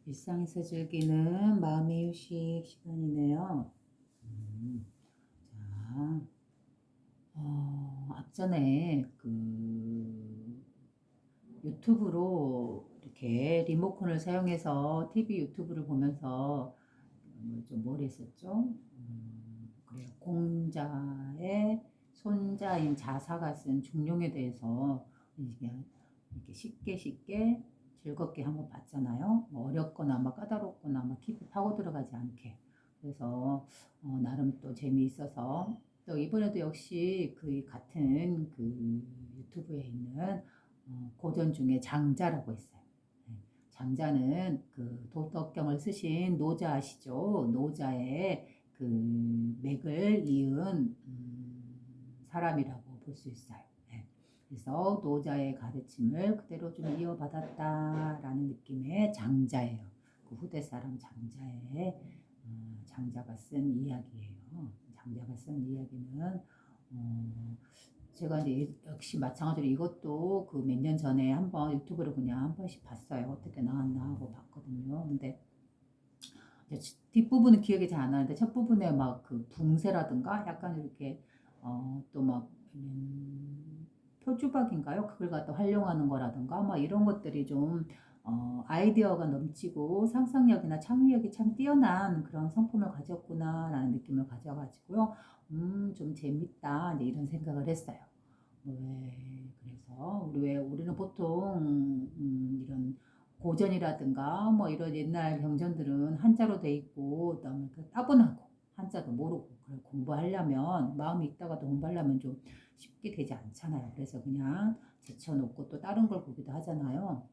일상에서 즐기는 마음의 휴식 시간이네요. 자, 앞전에 유튜브로 이렇게 리모컨을 사용해서 TV 유튜브를 보면서 뭘 했었죠? 그래요. 공자의 손자인 자사가 쓴 중용에 대해서 이게 이렇게 쉽게 즐겁게 한번 봤잖아요. 뭐 어렵거나 막 까다롭거나 막 깊이 파고 들어가지 않게. 그래서 나름 또 재미있어서 또 이번에도 역시 그 같은 그 유튜브에 있는 고전 중에 장자라고 있어요. 네. 장자는 그 도덕경을 쓰신 노자 아시죠? 노자의 그 맥을 이은 사람이라고 볼 수 있어요. 네. 그래서 노자의 가르침을 그대로 좀 이어받았다라는 느낌의 장자예요. 그 후대 사람 장자의 장자가 쓴 이야기예요. 장자가 쓴 이야기는 제가 이제 역시 마찬가지로 이것도 그 몇 년 전에 한번 유튜브로 그냥 한 번씩 봤어요. 어떻게 나왔나 하고 봤거든요. 근데 뒷부분은 기억이 잘 안 나는데 첫 부분에 막 그 붕세라든가 약간 이렇게 또막 표주박인가요? 그걸 갖다 활용하는 거라든가 막 이런 것들이 좀 아이디어가 넘치고 상상력이나 창의력이 참 뛰어난 그런 성품을 가졌구나라는 느낌을 가져가지고요. 좀 재밌다 이제 이런 생각을 했어요. 그래서 우리는 보통 이런 고전이라든가 뭐 이런 옛날 경전들은 한자로 돼 있고 그다음에 따분하고 한자도 모르고 그걸 공부하려면 마음이 있다가도 공부하려면 좀 쉽게 되지 않잖아요. 그래서 그냥 제쳐놓고 또 다른 걸 보기도 하잖아요.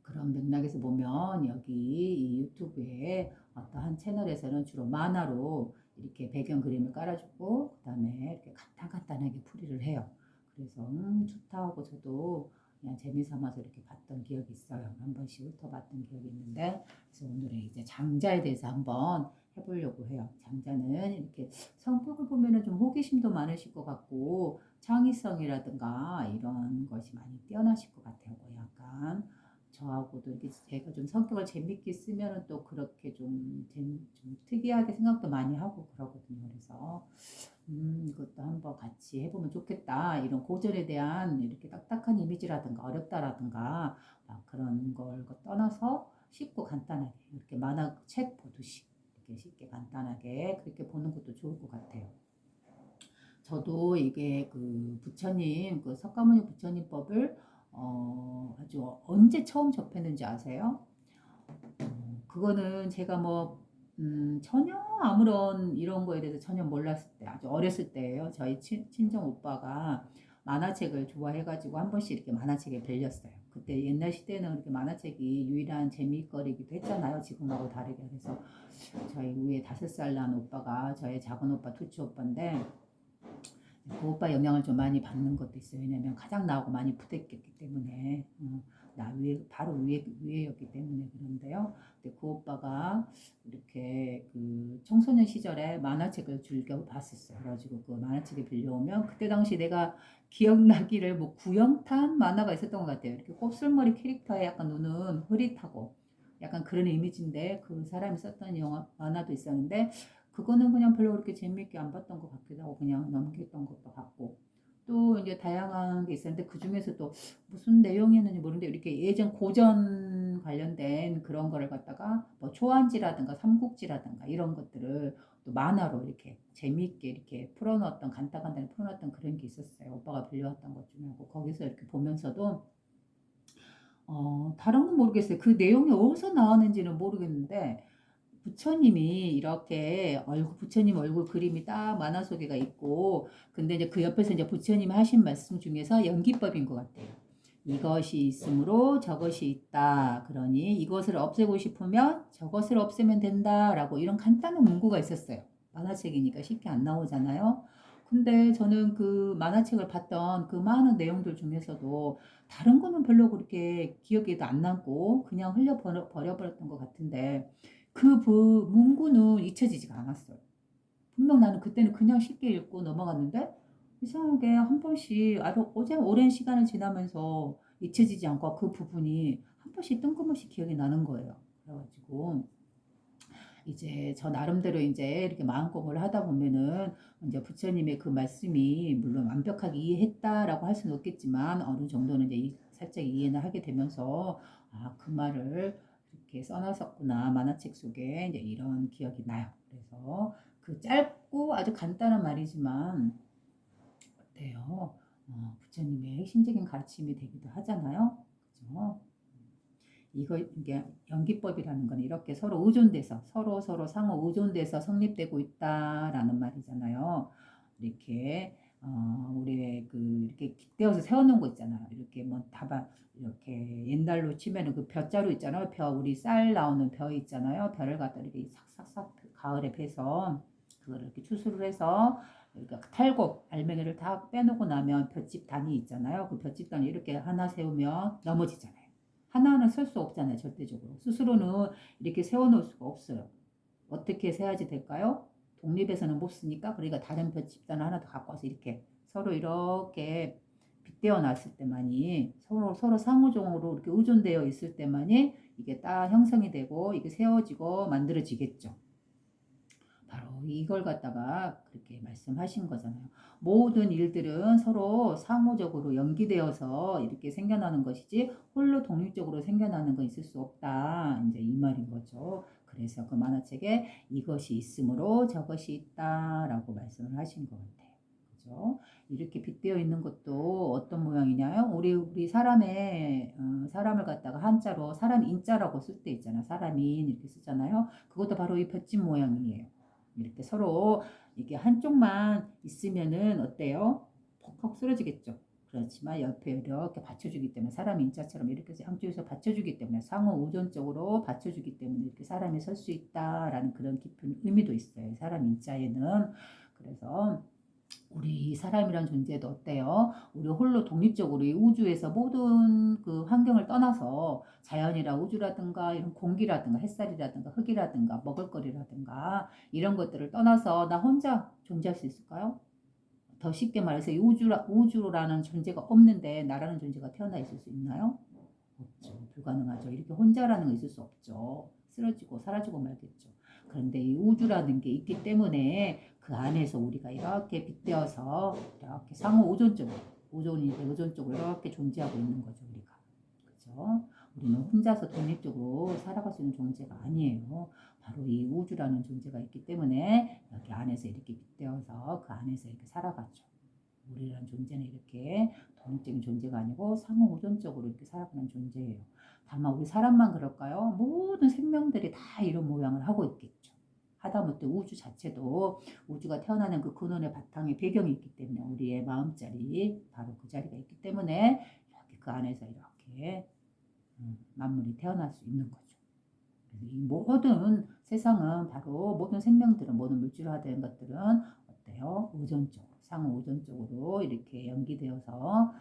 그런 맥락에서 보면 여기 이 유튜브에 어떠한 채널에서는 주로 만화로 이렇게 배경 그림을 깔아주고 그 다음에 이렇게 간단하게 풀이를 해요. 그래서 좋다 하고 저도 그냥 재미삼아서 이렇게 봤던 기억이 있어요. 한 번씩 훑어봤던 기억이 있는데 그래서 오늘은 이제 장자에 대해서 한번 해보려고 해요. 장자는 이렇게 성격을 보면은 좀 호기심도 많으실 것 같고 창의성이라든가 이런 것이 많이 뛰어나실 것 같아요. 뭐 약간 저하고도 이렇게 제가 좀 성격을 재밌게 쓰면은 또 그렇게 좀 특이하게 생각도 많이 하고 그러거든요. 그래서 이것도 한번 같이 해보면 좋겠다. 이런 고전에 대한 이렇게 딱딱한 이미지라든가 어렵다라든가 막 그런 걸 떠나서 쉽고 간단하게 이렇게 만화책 보듯이 이렇게 쉽게 간단하게 그렇게 보는 것도 좋을 것 같아요. 저도 이게 그 부처님 그 석가모니 부처님법을 아주 언제 처음 접했는지 아세요? 그거는 제가 뭐 전혀 아무런 이런 거에 대해서 전혀 몰랐을 때 아주 어렸을 때예요. 저희 친정 오빠가 만화책을 좋아해가지고 한 번씩 이렇게 만화책에 빌렸어요. 그때 옛날 시대는 이렇게 만화책이 유일한 재미거리기도 했잖아요. 지금하고 다르게. 그래서 저희 위에 5살 난 오빠가 저의 작은 오빠 투치 오빠인데 그 오빠 영향을 좀 많이 받는 것도 있어요. 왜냐면 가장 나하고 많이 부대꼈기 때문에 나 위에 바로 위에였기 때문에 그런데요. 근데 그 오빠가 이렇게 그 청소년 시절에 만화책을 즐겨 봤었어요. 그래가지고 그 만화책을 빌려오면 그때 당시 내가 기억나기를 뭐 구영탄 만화가 있었던 것 같아요. 이렇게 곱슬머리 캐릭터에 약간 눈은 흐릿하고 약간 그런 이미지인데 그 사람이 썼던 영화 만화도 있었는데 그거는 그냥 별로 그렇게 재미있게 안 봤던 것 같기도 하고 그냥 넘겼던 것도 같고 또 이제 다양한 게 있었는데 그 중에서도 무슨 내용이었는지 모르는데 이렇게 예전 고전 관련된 그런 거를 갖다가 뭐 초안지라든가 삼국지라든가 이런 것들을 또 만화로 이렇게 재미있게 이렇게 풀어놓았던 간단간단히 풀어놨던 그런 게 있었어요. 오빠가 빌려왔던 것 중에 하고 거기서 이렇게 보면서도 다른 건 모르겠어요. 그 내용이 어디서 나왔는지는 모르겠는데 부처님이 이렇게 부처님 얼굴 그림이 딱 만화 속에가 있고, 근데 이제 그 옆에서 이제 부처님이 하신 말씀 중에서 연기법인 것 같아요. 이것이 있으므로 저것이 있다. 그러니 이것을 없애고 싶으면 저것을 없애면 된다라고 이런 간단한 문구가 있었어요. 만화책이니까 쉽게 안 나오잖아요. 근데 저는 그 만화책을 봤던 그 많은 내용들 중에서도 다른 거는 별로 그렇게 기억에도 안 남고 그냥 버려버렸던 것 같은데 그 문구는 잊혀지지가 않았어요. 분명 나는 그때는 그냥 쉽게 읽고 넘어갔는데 이상하게 한 번씩 어제 오랜 시간을 지나면서 잊혀지지 않고 그 부분이 한 번씩 뜬금없이 기억이 나는 거예요. 그래가지고 이제 저 나름대로 이제 이렇게 마음고문을 하다 보면은 이제 부처님의 그 말씀이 물론 완벽하게 이해했다라고 할 수는 없겠지만 어느 정도는 이제 살짝 이해는 하게 되면서 아, 그 말을 이렇게 써놨었구나 만화책 속에 이제 이런 기억이 나요. 그래서 그 짧고 아주 간단한 말이지만 어때요? 부처님의 핵심적인 가르침이 되기도 하잖아요. 그죠? 이게 연기법이라는 건 이렇게 서로 의존돼서 서로 상호 의존돼서 성립되고 있다라는 말이잖아요. 이렇게 우리 이렇게 깃대어서 세워놓은 거 있잖아요. 이렇게 뭐 다반 이렇게 옛날로 치면은 그 벼자루 있잖아요. 우리 쌀 나오는 벼 있잖아요. 벼를 갖다 이렇게 싹싹싹 가을에 베서 그걸 이렇게 추수를 해서 그러니까 탈곡 알맹이를 다 빼놓고 나면 볏짚 단이 있잖아요. 그 볏짚 단이 이렇게 하나 세우면 넘어지잖아요. 하나는 설 수 없잖아요. 절대적으로. 스스로는 이렇게 세워놓을 수가 없어요. 어떻게 세야지 될까요? 독립해서는 못 쓰니까 그러니까 다른 집단 하나 더 갖고 와서 이렇게 서로 이렇게 빗대어 놨을 때만이 서로 상호적으로 이렇게 의존되어 있을 때만이 이게 딱 형성이 되고 이게 세워지고 만들어지겠죠. 바로 이걸 갖다가 그렇게 말씀하신 거잖아요. 모든 일들은 서로 상호적으로 연기되어서 이렇게 생겨나는 것이지 홀로 독립적으로 생겨나는 건 있을 수 없다. 이제 이 말인 거죠. 그래서 그 만화책에 이것이 있으므로 저것이 있다라고 말씀을 하신 것 같아요. 그죠? 이렇게 빗대어 있는 것도 어떤 모양이냐요? 우리 사람을 갖다가 한자로 사람 인자라고 쓸 때 있잖아요. 사람인 이렇게 쓰잖아요. 그것도 바로 이 볏짚 모양이에요. 이렇게 서로 이게 한쪽만 있으면은 어때요? 퍽퍽 쓰러지겠죠. 그렇지만 옆에 이렇게 받쳐주기 때문에 사람 인자처럼 이렇게 양쪽에서 받쳐주기 때문에 상호 우존적으로 받쳐주기 때문에 이렇게 사람이 설 수 있다라는 그런 깊은 의미도 있어요. 사람 인자에는. 그래서 우리 사람이란 존재도 어때요? 우리 홀로 독립적으로 이 우주에서 모든 그 환경을 떠나서 자연이라 우주라든가 이런 공기라든가 햇살이라든가 흙이라든가 먹을거리라든가 이런 것들을 떠나서 나 혼자 존재할 수 있을까요? 더 쉽게 말해서 이 우주라는 존재가 없는데 나라는 존재가 태어나 있을 수 있나요? 없죠. 불가능하죠. 이렇게 혼자라는 거 있을 수 없죠. 쓰러지고 사라지고 말겠죠. 그런데 이 우주라는 게 있기 때문에 그 안에서 우리가 이렇게 빗대어서 이렇게 상호 의존적으로 이렇게 존재하고 있는 거죠. 우리가. 그죠? 우리는 혼자서 독립적으로 살아갈 수 있는 존재가 아니에요. 바로 이 우주라는 존재가 있기 때문에 여기 안에서 이렇게 빗대어서 그 안에서 이렇게 살아가죠. 우리라는 존재는 이렇게 독립적인 존재가 아니고 상호 우존적으로 이렇게 살아가는 존재예요. 다만 우리 사람만 그럴까요? 모든 생명들이 다 이런 모양을 하고 있겠죠. 하다못해 우주 자체도 우주가 태어나는 그 근원의 바탕에 배경이 있기 때문에 우리의 마음자리 바로 그 자리가 있기 때문에 이렇게 그 안에서 이렇게 만물이 태어날 수 있는 거죠. 이 모든 세상은 바로 모든 생명들은 모든 물질화된 것들은 어때요? 우전적으로 상호 우전적으로 이렇게 연기되어서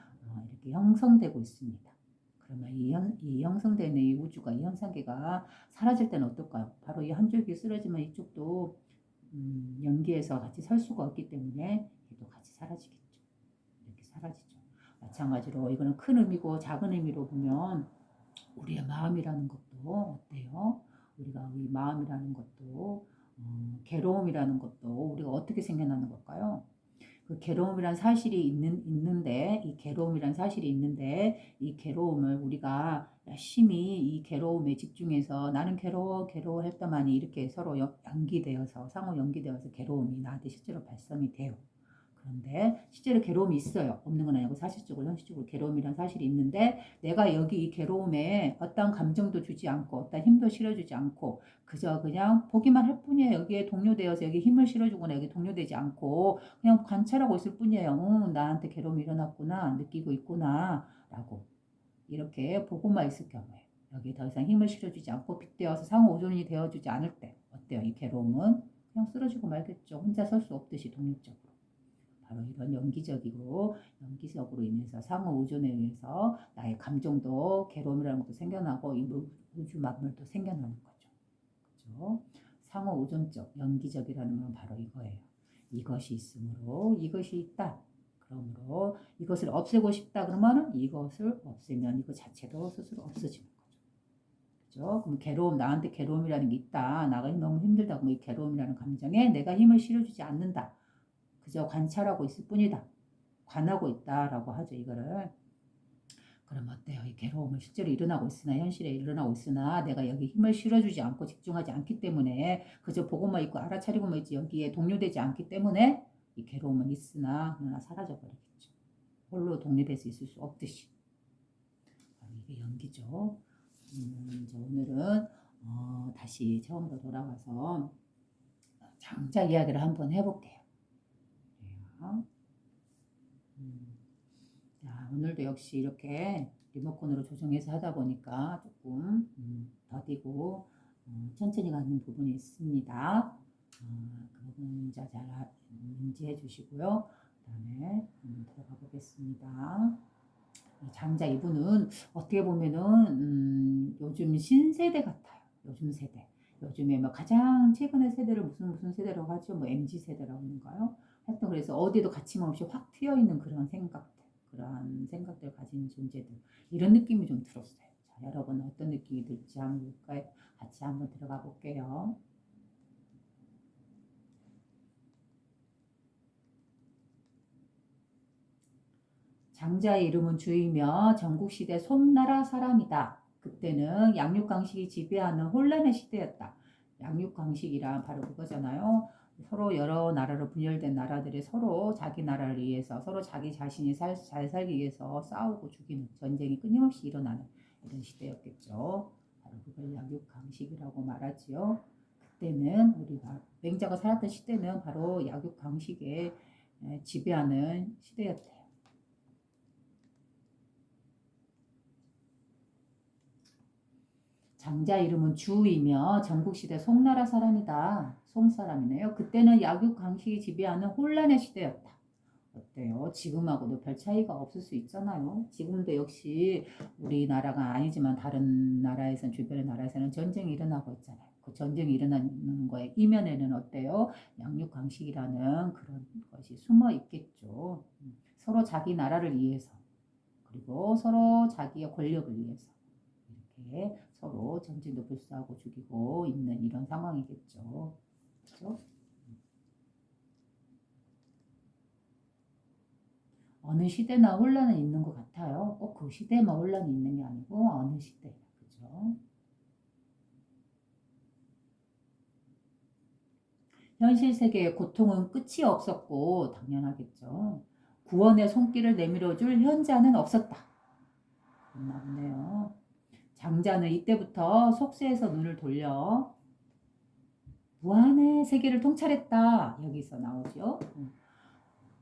이렇게 형성되고 있습니다. 그러면 이 형성되는 이 우주가 이 현상계가 사라질 때는 어떨까요? 바로 이 한 줄기 쓰러지면 이쪽도 연기해서 같이 설 수가 없기 때문에 얘도 같이 사라지겠죠. 이렇게 사라지죠. 마찬가지로 이거는 큰 의미고 작은 의미로 보면 우리의 마음이라는 것도 어때요? 우리가 이 마음이라는 것도 괴로움이라는 것도 우리가 어떻게 생겨나는 걸까요? 그 괴로움이란 사실이 있는데 이 괴로움이란 사실이 있는데 이 괴로움을 우리가 열심히 이 괴로움에 집중해서 나는 괴로워 했더만이 이렇게 서로 연기되어서 상호 연기되어서 괴로움이 나한테 실제로 발생이 돼요. 그런데 실제로 괴로움이 있어요. 없는 건 아니고 사실적으로 현실적으로 괴로움이란 사실이 있는데 내가 여기 이 괴로움에 어떤 감정도 주지 않고 어떤 힘도 실어주지 않고 그저 그냥 보기만 할 뿐이에요. 여기에 동요되어서 여기 힘을 실어주거나 여기 동요되지 않고 그냥 관찰하고 있을 뿐이에요. 나한테 괴로움이 일어났구나 느끼고 있구나 라고 이렇게 보고만 있을 경우에 여기에 더 이상 힘을 실어주지 않고 빗대어서 상호 오존이 되어주지 않을 때 어때요? 이 괴로움은 그냥 쓰러지고 말겠죠. 혼자 설 수 없듯이 독립적으로. 바로 이런 연기적으로 인해서 상호 의존에 의해서 나의 감정도 괴로움이라는 것도 생겨나고 이 우주 만물도 생겨나는 거죠. 그죠? 상호 의존적, 연기적이라는 건 바로 이거예요. 이것이 있으므로 이것이 있다. 그러므로 이것을 없애고 싶다 그러면은 이것을 없애면 이거 자체도 스스로 없어지는 거죠. 그죠? 그럼 괴로움, 나한테 괴로움이라는 게 있다. 나가 너무 힘들다. 그럼 이 괴로움이라는 감정에 내가 힘을 실어주지 않는다. 그저 관찰하고 있을 뿐이다. 관하고 있다라고 하죠, 이거를. 그럼 어때요? 이 괴로움은 실제로 일어나고 있으나, 현실에 일어나고 있으나, 내가 여기 힘을 실어주지 않고 집중하지 않기 때문에, 그저 보고만 있고 알아차리고만 있지, 여기에 동요되지 않기 때문에, 이 괴로움은 있으나, 그러나 사라져버리겠죠. 홀로 독립해서 있을 수 없듯이. 이게 연기죠. 이제 오늘은, 다시 처음으로 돌아가서, 장자 이야기를 한번 해볼게요. 그래요. 자, 오늘도 역시 이렇게 리모컨으로 조정해서 하다 보니까 조금 더디고 천천히 가는 부분이 있습니다. 그 부분 잘 인지해 주시고요. 그 다음에 들어가 보겠습니다. 장자 이분은 어떻게 보면은 요즘 신세대 같아요. 요즘 세대. 요즘에 뭐 가장 최근의 세대를 무슨 세대라고 하죠? 뭐 MZ 세대라고 하는가요? 하여튼 그래서 어디도 가침없이 확 튀어 있는 그런 생각들, 그런 생각들 가진 존재들, 이런 느낌이 좀 들었어요. 자, 여러분 어떤 느낌이 들지 한번 볼까요? 같이 한번 들어가 볼게요. 장자의 이름은 주이며 전국시대 송나라 사람이다. 그때는 양육강식이 지배하는 혼란의 시대였다. 양육강식이란 바로 그거잖아요. 서로 여러 나라로 분열된 나라들이 서로 자기 나라를 위해서, 서로 자기 자신이 잘 살기 위해서 싸우고 죽이는 전쟁이 끊임없이 일어나는 이런 시대였겠죠. 바로 그걸 양육강식이라고 말하지요. 그때는 우리가 맹자가 살았던 시대는 바로 양육강식에 지배하는 시대였대요. 장자 이름은 주이며 전국시대 송나라 사람이다. 송사람이네요. 그때는 약육 강식이 지배하는 혼란의 시대였다. 어때요? 지금하고도 별 차이가 없을 수 있잖아요. 지금도 역시 우리나라가 아니지만 다른 나라에서는, 주변의 나라에서는 전쟁이 일어나고 있잖아요. 그 전쟁이 일어나는 거에 이면에는 어때요? 양육 강식이라는 그런 것이 숨어 있겠죠. 서로 자기 나라를 위해서, 그리고 서로 자기의 권력을 위해서 이렇게 서로 전쟁도 불사하고 죽이고 있는 이런 상황이겠죠. 그렇죠? 어느 시대나 혼란은 있는 것 같아요. 꼭 그 시대만 혼란이 있는 게 아니고 어느 시대. 그죠? 현실 세계의 고통은 끝이 없었고 당연하겠죠. 구원의 손길을 내밀어줄 현자는 없었다. 그렇나 보네요. 장자는 이때부터 속세에서 눈을 돌려 무한의 세계를 통찰했다. 여기서 나오죠.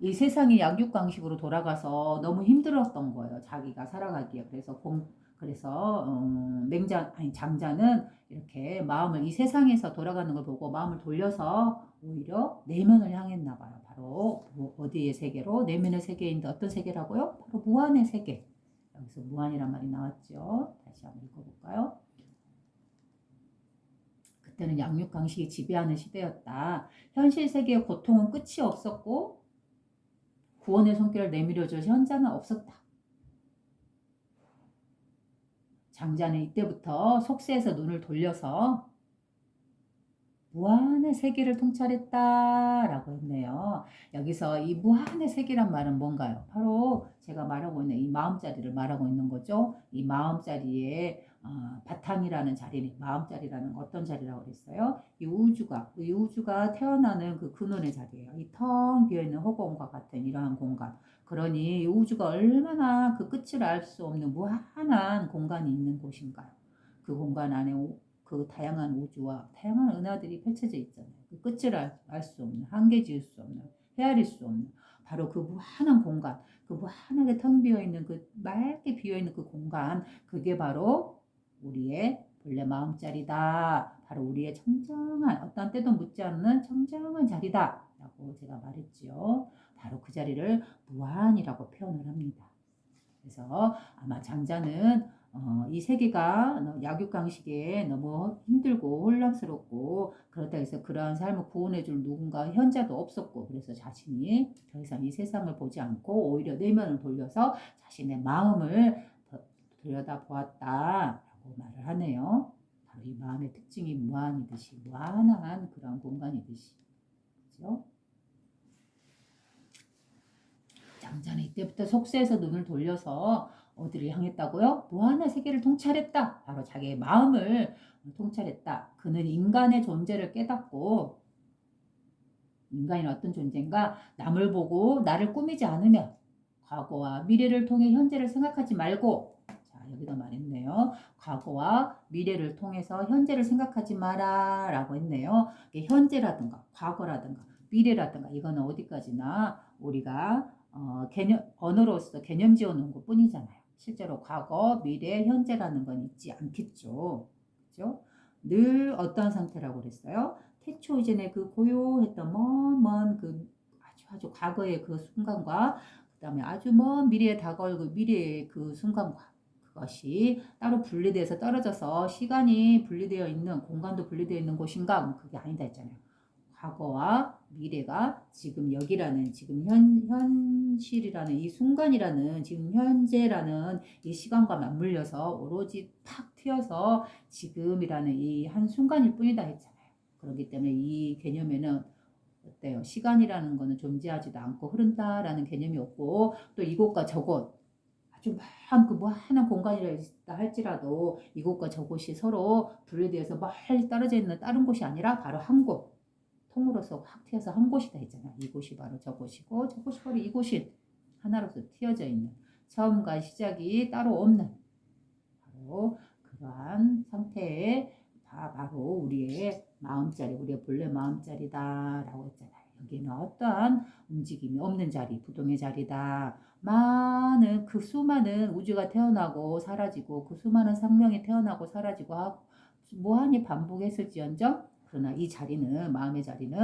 이 세상이 약육강식으로 돌아가서 너무 힘들었던 거예요. 자기가 살아가기에. 그래서 장자는 이렇게 마음을 이 세상에서 돌아가는 걸 보고 마음을 돌려서 오히려 내면을 향했나 봐요. 바로 어디의 세계로? 내면의 세계인데 어떤 세계라고요? 바로 무한의 세계. 여기서 무한이란 말이 나왔죠. 다시 한번 읽어볼까요? 그때는 양육강식이 지배하는 시대였다. 현실 세계의 고통은 끝이 없었고 구원의 손길을 내밀어줄 현장은 없었다. 장자는 이때부터 속세에서 눈을 돌려서 무한의 세계를 통찰했다라고 했네요. 여기서 이 무한의 세계란 말은 뭔가요? 바로 제가 말하고 있는 이 마음자리를 말하고 있는 거죠. 이 마음자리의 바탕이라는 자리는 마음자리라는 어떤 자리라고 그랬어요? 이 우주가 태어나는 그 근원의 자리예요. 이 텅 비어있는 허공과 같은 이러한 공간. 그러니 이 우주가 얼마나 그 끝을 알 수 없는 무한한 공간이 있는 곳인가요? 그 공간 안에 그 다양한 우주와 다양한 은하들이 펼쳐져 있잖아요. 그 끝을 알 수 없는, 한계 지을 수 없는, 헤아릴 수 없는 바로 그 무한한 공간, 그 무한하게 텅 비어 있는 그 맑게 비어 있는 그 공간, 그게 바로 우리의 본래 마음자리다. 바로 우리의 청정한, 어떤 때도 묻지 않는 청정한 자리다라고 제가 말했지요. 바로 그 자리를 무한이라고 표현을 합니다. 그래서 아마 장자는 이 세계가 약육강식에 너무 힘들고 혼란스럽고 그렇다 해서 그러한 삶을 구원해줄 누군가 현자도 없었고 그래서 자신이 더 이상 이 세상을 보지 않고 오히려 내면을 돌려서 자신의 마음을 들여다보았다라고 말을 하네요. 우리 마음의 특징이 무한이듯이 무한한 그런 공간이듯이 그죠? 장자는 이때부터 속세에서 눈을 돌려서 어디를 향했다고요? 무한한 세계를 통찰했다. 바로 자기의 마음을 통찰했다. 그는 인간의 존재를 깨닫고 인간이 어떤 존재인가? 남을 보고 나를 꾸미지 않으며 과거와 미래를 통해 현재를 생각하지 말고 자 여기도 말했네요. 과거와 미래를 통해서 현재를 생각하지 마라 라고 했네요. 현재라든가 과거라든가 미래라든가 이거는 어디까지나 우리가 언어로서 개념 지어놓은 것 뿐이잖아요. 실제로 과거, 미래, 현재라는 건 있지 않겠죠. 그죠? 늘 어떤 상태라고 그랬어요? 태초 이전에 그 고요했던 먼 그 아주 과거의 그 순간과 그 다음에 아주 먼 미래에 다가올 그 미래의 그 순간과 그것이 따로 분리돼서 떨어져서 시간이 분리되어 있는 공간도 분리되어 있는 곳인가? 그게 아니다 했잖아요. 과거와 미래가 지금 여기라는 지금 현실이라는 이 순간이라는 지금 현재라는 이 시간과 맞물려서 오로지 팍 튀어서 지금이라는 이 한 순간일 뿐이다 했잖아요. 그렇기 때문에 이 개념에는 어때요? 시간이라는 거는 존재하지도 않고 흐른다라는 개념이 없고 또 이곳과 저곳 아주 그 무한한 공간이라 있다 할지라도 이곳과 저곳이 서로 분리되어서 멀리 떨어져 있는 다른 곳이 아니라 바로 한 곳. 통으로서 확 튀어서 한 곳이다 했잖아. 이곳이 바로 저곳이고 저곳이 바로 이곳이 하나로서 튀어져 있는 처음과 시작이 따로 없는 바로 그러한 상태에 바로 우리의 마음자리, 우리의 본래 마음자리다 라고 했잖아요. 여기는 어떠한 움직임이 없는 자리, 부동의 자리다. 많은 그 수많은 우주가 태어나고 사라지고 그 수많은 생명이 태어나고 사라지고 무한히 반복했을지언정 그러나 이 자리는 마음의 자리는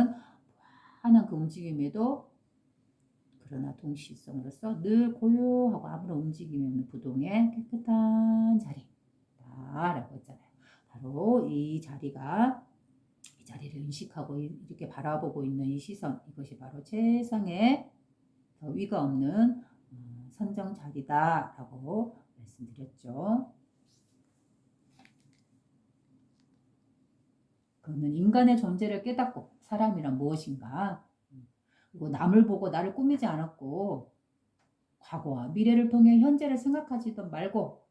무한한 그 움직임에도 그러나 동시성으로서 늘 고요하고 아무런 움직임이 없는 부동의 깨끗한 자리다라고 했잖아요. 바로 이 자리가 이 자리를 인식하고 이렇게 바라보고 있는 이 시선 이것이 바로 세상에 더 위가 없는 선정 자리다라고 말씀드렸죠. 그는 인간의 존재를 깨닫고 사람이란 무엇인가 그리고 남을 보고 나를 꾸미지 않았고 과거와 미래를 통해 현재를 생각하지도 말고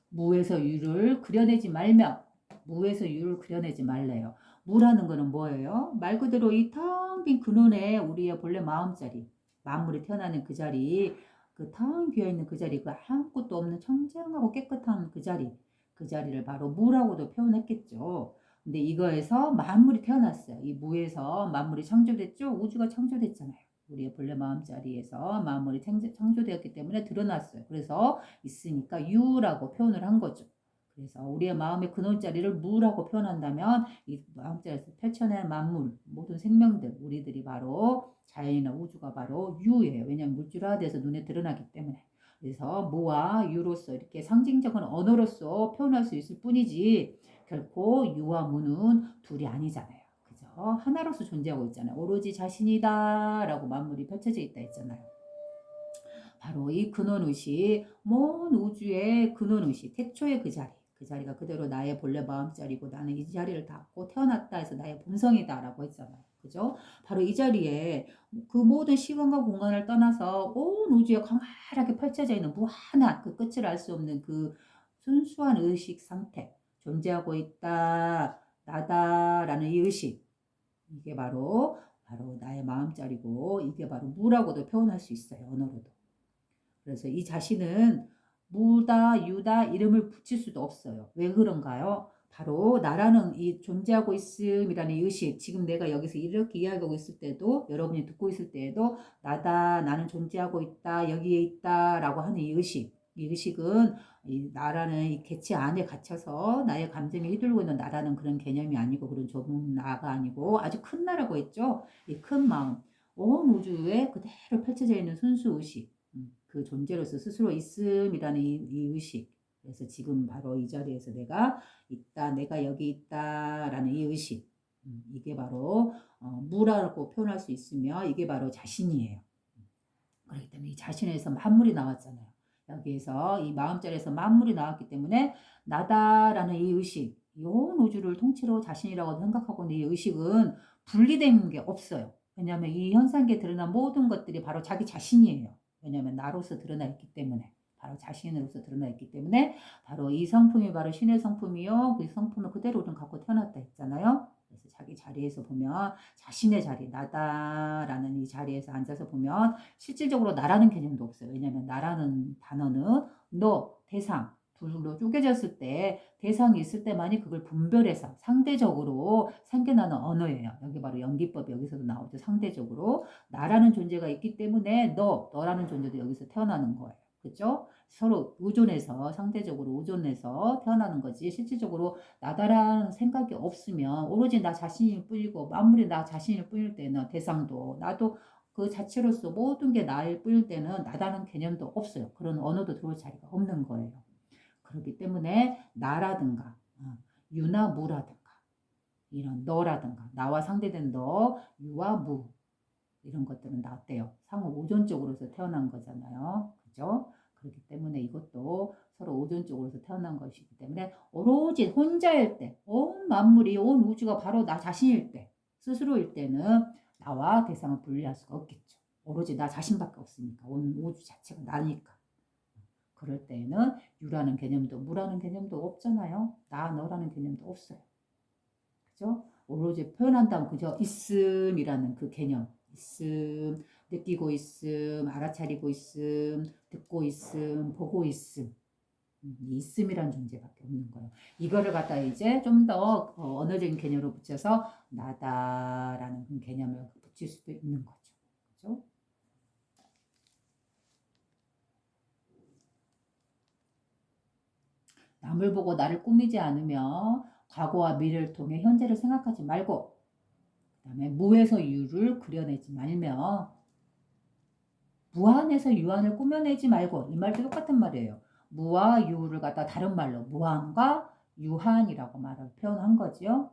무에서 유를 그려내지 말며 무에서 유를 그려내지 말래요. 무라는 거는 뭐예요? 말 그대로 이 텅 빈 근원에 우리의 본래 마음자리 만물이 태어나는 그 자리 그 텅 비어있는 그 자리 그 아무것도 없는 청정하고 깨끗한 그 자리를 바로 무라고도 표현했겠죠. 근데 이거에서 만물이 태어났어요. 이 무에서 만물이 창조됐죠. 우주가 창조됐잖아요. 우리의 본래 마음자리에서 만물이 창조되었기 때문에 드러났어요. 그래서 있으니까 유라고 표현을 한 거죠. 그래서 우리의 마음의 근원자리를 무라고 표현한다면 이 마음자리에서 펼쳐낸 만물, 모든 생명들, 우리들이 바로 자연이나 우주가 바로 유예요. 왜냐하면 물질화돼서 눈에 드러나기 때문에. 그래서 무와 유로서 이렇게 상징적인 언어로서 표현할 수 있을 뿐이지 결코 유와 무는 둘이 아니잖아요. 그죠? 하나로서 존재하고 있잖아요. 오로지 자신이다 라고 만물이 펼쳐져 있다 했잖아요. 바로 이 근원의식, 먼 우주의 근원의식, 태초의 그 자리가 그대로 나의 본래 마음자리고 나는 이 자리를 닫고 태어났다 해서 나의 본성이다 라고 했잖아요. 그죠? 바로 이 자리에 그 모든 시간과 공간을 떠나서 온 우주에 광활하게 펼쳐져 있는 무한한 그 끝을 알 수 없는 그 순수한 의식 상태, 존재하고 있다, 나다라는 이 의식, 이게 바로 나의 마음자리고 이게 바로 무라고도 표현할 수 있어요. 언어로도. 그래서 이 자신은 무다, 유다 이름을 붙일 수도 없어요. 왜 그런가요? 바로 나라는 이 존재하고 있음이라는 이 의식, 지금 내가 여기서 이렇게 이야기하고 있을 때도 여러분이 듣고 있을 때에도 나다, 나는 존재하고 있다, 여기에 있다 라고 하는 이 의식은 이 나라는 이 개체 안에 갇혀서 나의 감정에 휘둘고 있는 나라는 그런 개념이 아니고 그런 좁은 나가 아니고 아주 큰 나라고 했죠. 이 큰 마음, 온 우주에 그대로 펼쳐져 있는 순수 의식, 그 존재로서 스스로 있음이라는 이 의식. 그래서 지금 바로 이 자리에서 내가 있다, 내가 여기 있다라는 이 의식. 이게 바로 무라고 표현할 수 있으며 이게 바로 자신이에요. 그렇기 때문에 이 자신에서 만물이 나왔잖아요. 여기에서 이 마음자리에서 만물이 나왔기 때문에 나다라는 이 의식, 온 우주를 통째로 자신이라고 생각하고 있는 이 의식은 분리된 게 없어요. 왜냐하면 이 현상계에 드러난 모든 것들이 바로 자기 자신이에요. 왜냐하면 나로서 드러나 있기 때문에. 바로 자신으로서 드러나 있기 때문에 바로 이 성품이 바로 신의 성품이요. 그 성품을 그대로 우리는 갖고 태어났다 했잖아요. 그래서 자기 자리에서 보면 자신의 자리, 나다라는 이 자리에서 앉아서 보면 실질적으로 나라는 개념도 없어요. 왜냐하면 나라는 단어는 너, 대상, 둘로 쪼개졌을 때 대상이 있을 때만이 그걸 분별해서 상대적으로 생겨나는 언어예요. 여기 바로 연기법이 여기서도 나오죠. 상대적으로 나라는 존재가 있기 때문에 너라는 존재도 여기서 태어나는 거예요. 그죠? 서로 의존해서 상대적으로 의존해서 태어나는 거지 실질적으로 나다라는 생각이 없으면 오로지 나 자신일 뿐이고 만물이 나 자신일 뿐일 때는 대상도 나도 그 자체로서 모든 게 나일 뿐일 때는 나다는 개념도 없어요. 그런 언어도 들어올 자리가 없는 거예요. 그렇기 때문에 나라든가 유나 무라든가 이런 너라든가 나와 상대된 너, 유와 무 이런 것들은 다 어때요? 상호 오존적으로서 태어난 거잖아요. 그죠? 그렇기 때문에 이것도 서로 오존적으로서 태어난 것이기 때문에 오로지 혼자일 때, 온 만물이 온 우주가 바로 나 자신일 때, 스스로일 때는 나와 대상을 분리할 수가 없겠죠. 오로지 나 자신밖에 없으니까 온 우주 자체가 나니까. 그럴 때에는 유라는 개념도 무라는 개념도 없잖아요. 나 너라는 개념도 없어요. 그죠? 오로지 표현한다면 그저 있음이라는 그 개념. 있음, 느끼고 있음, 알아차리고 있음, 듣고 있음, 보고 있음. 있음이란 존재밖에 없는 거예요. 이거를 갖다 이제 좀 더 언어적인 개념으로 붙여서 나다라는 개념을 붙일 수도 있는 거죠. 그죠? 남을 보고 나를 꾸미지 않으며 과거와 미래를 통해 현재를 생각하지 말고 그다음에 무에서 유를 그려내지 말며 무한에서 유한을 꾸며내지 말고 이 말도 똑같은 말이에요. 무와 유를 갖다 다른 말로 무한과 유한이라고 말을 표현한 거지요.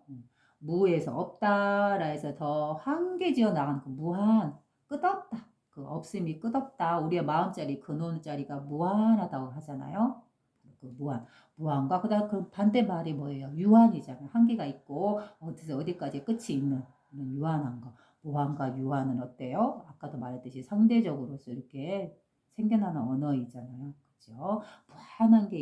무에서 없다라 해서 더 한계지어 나간 그 무한 끝없다. 그 없음이 끝없다. 우리의 마음자리 근원자리가 무한하다고 하잖아요. 그 무한과 그다음 그 반대 말이 뭐예요? 유한이잖아요. 한계가 있고 어디서 어디까지 끝이 있는 유한한 거. 무한과 유한은 어때요? 아까도 말했듯이 상대적으로서 이렇게 생겨나는 언어이잖아요. 그죠? 무한한 게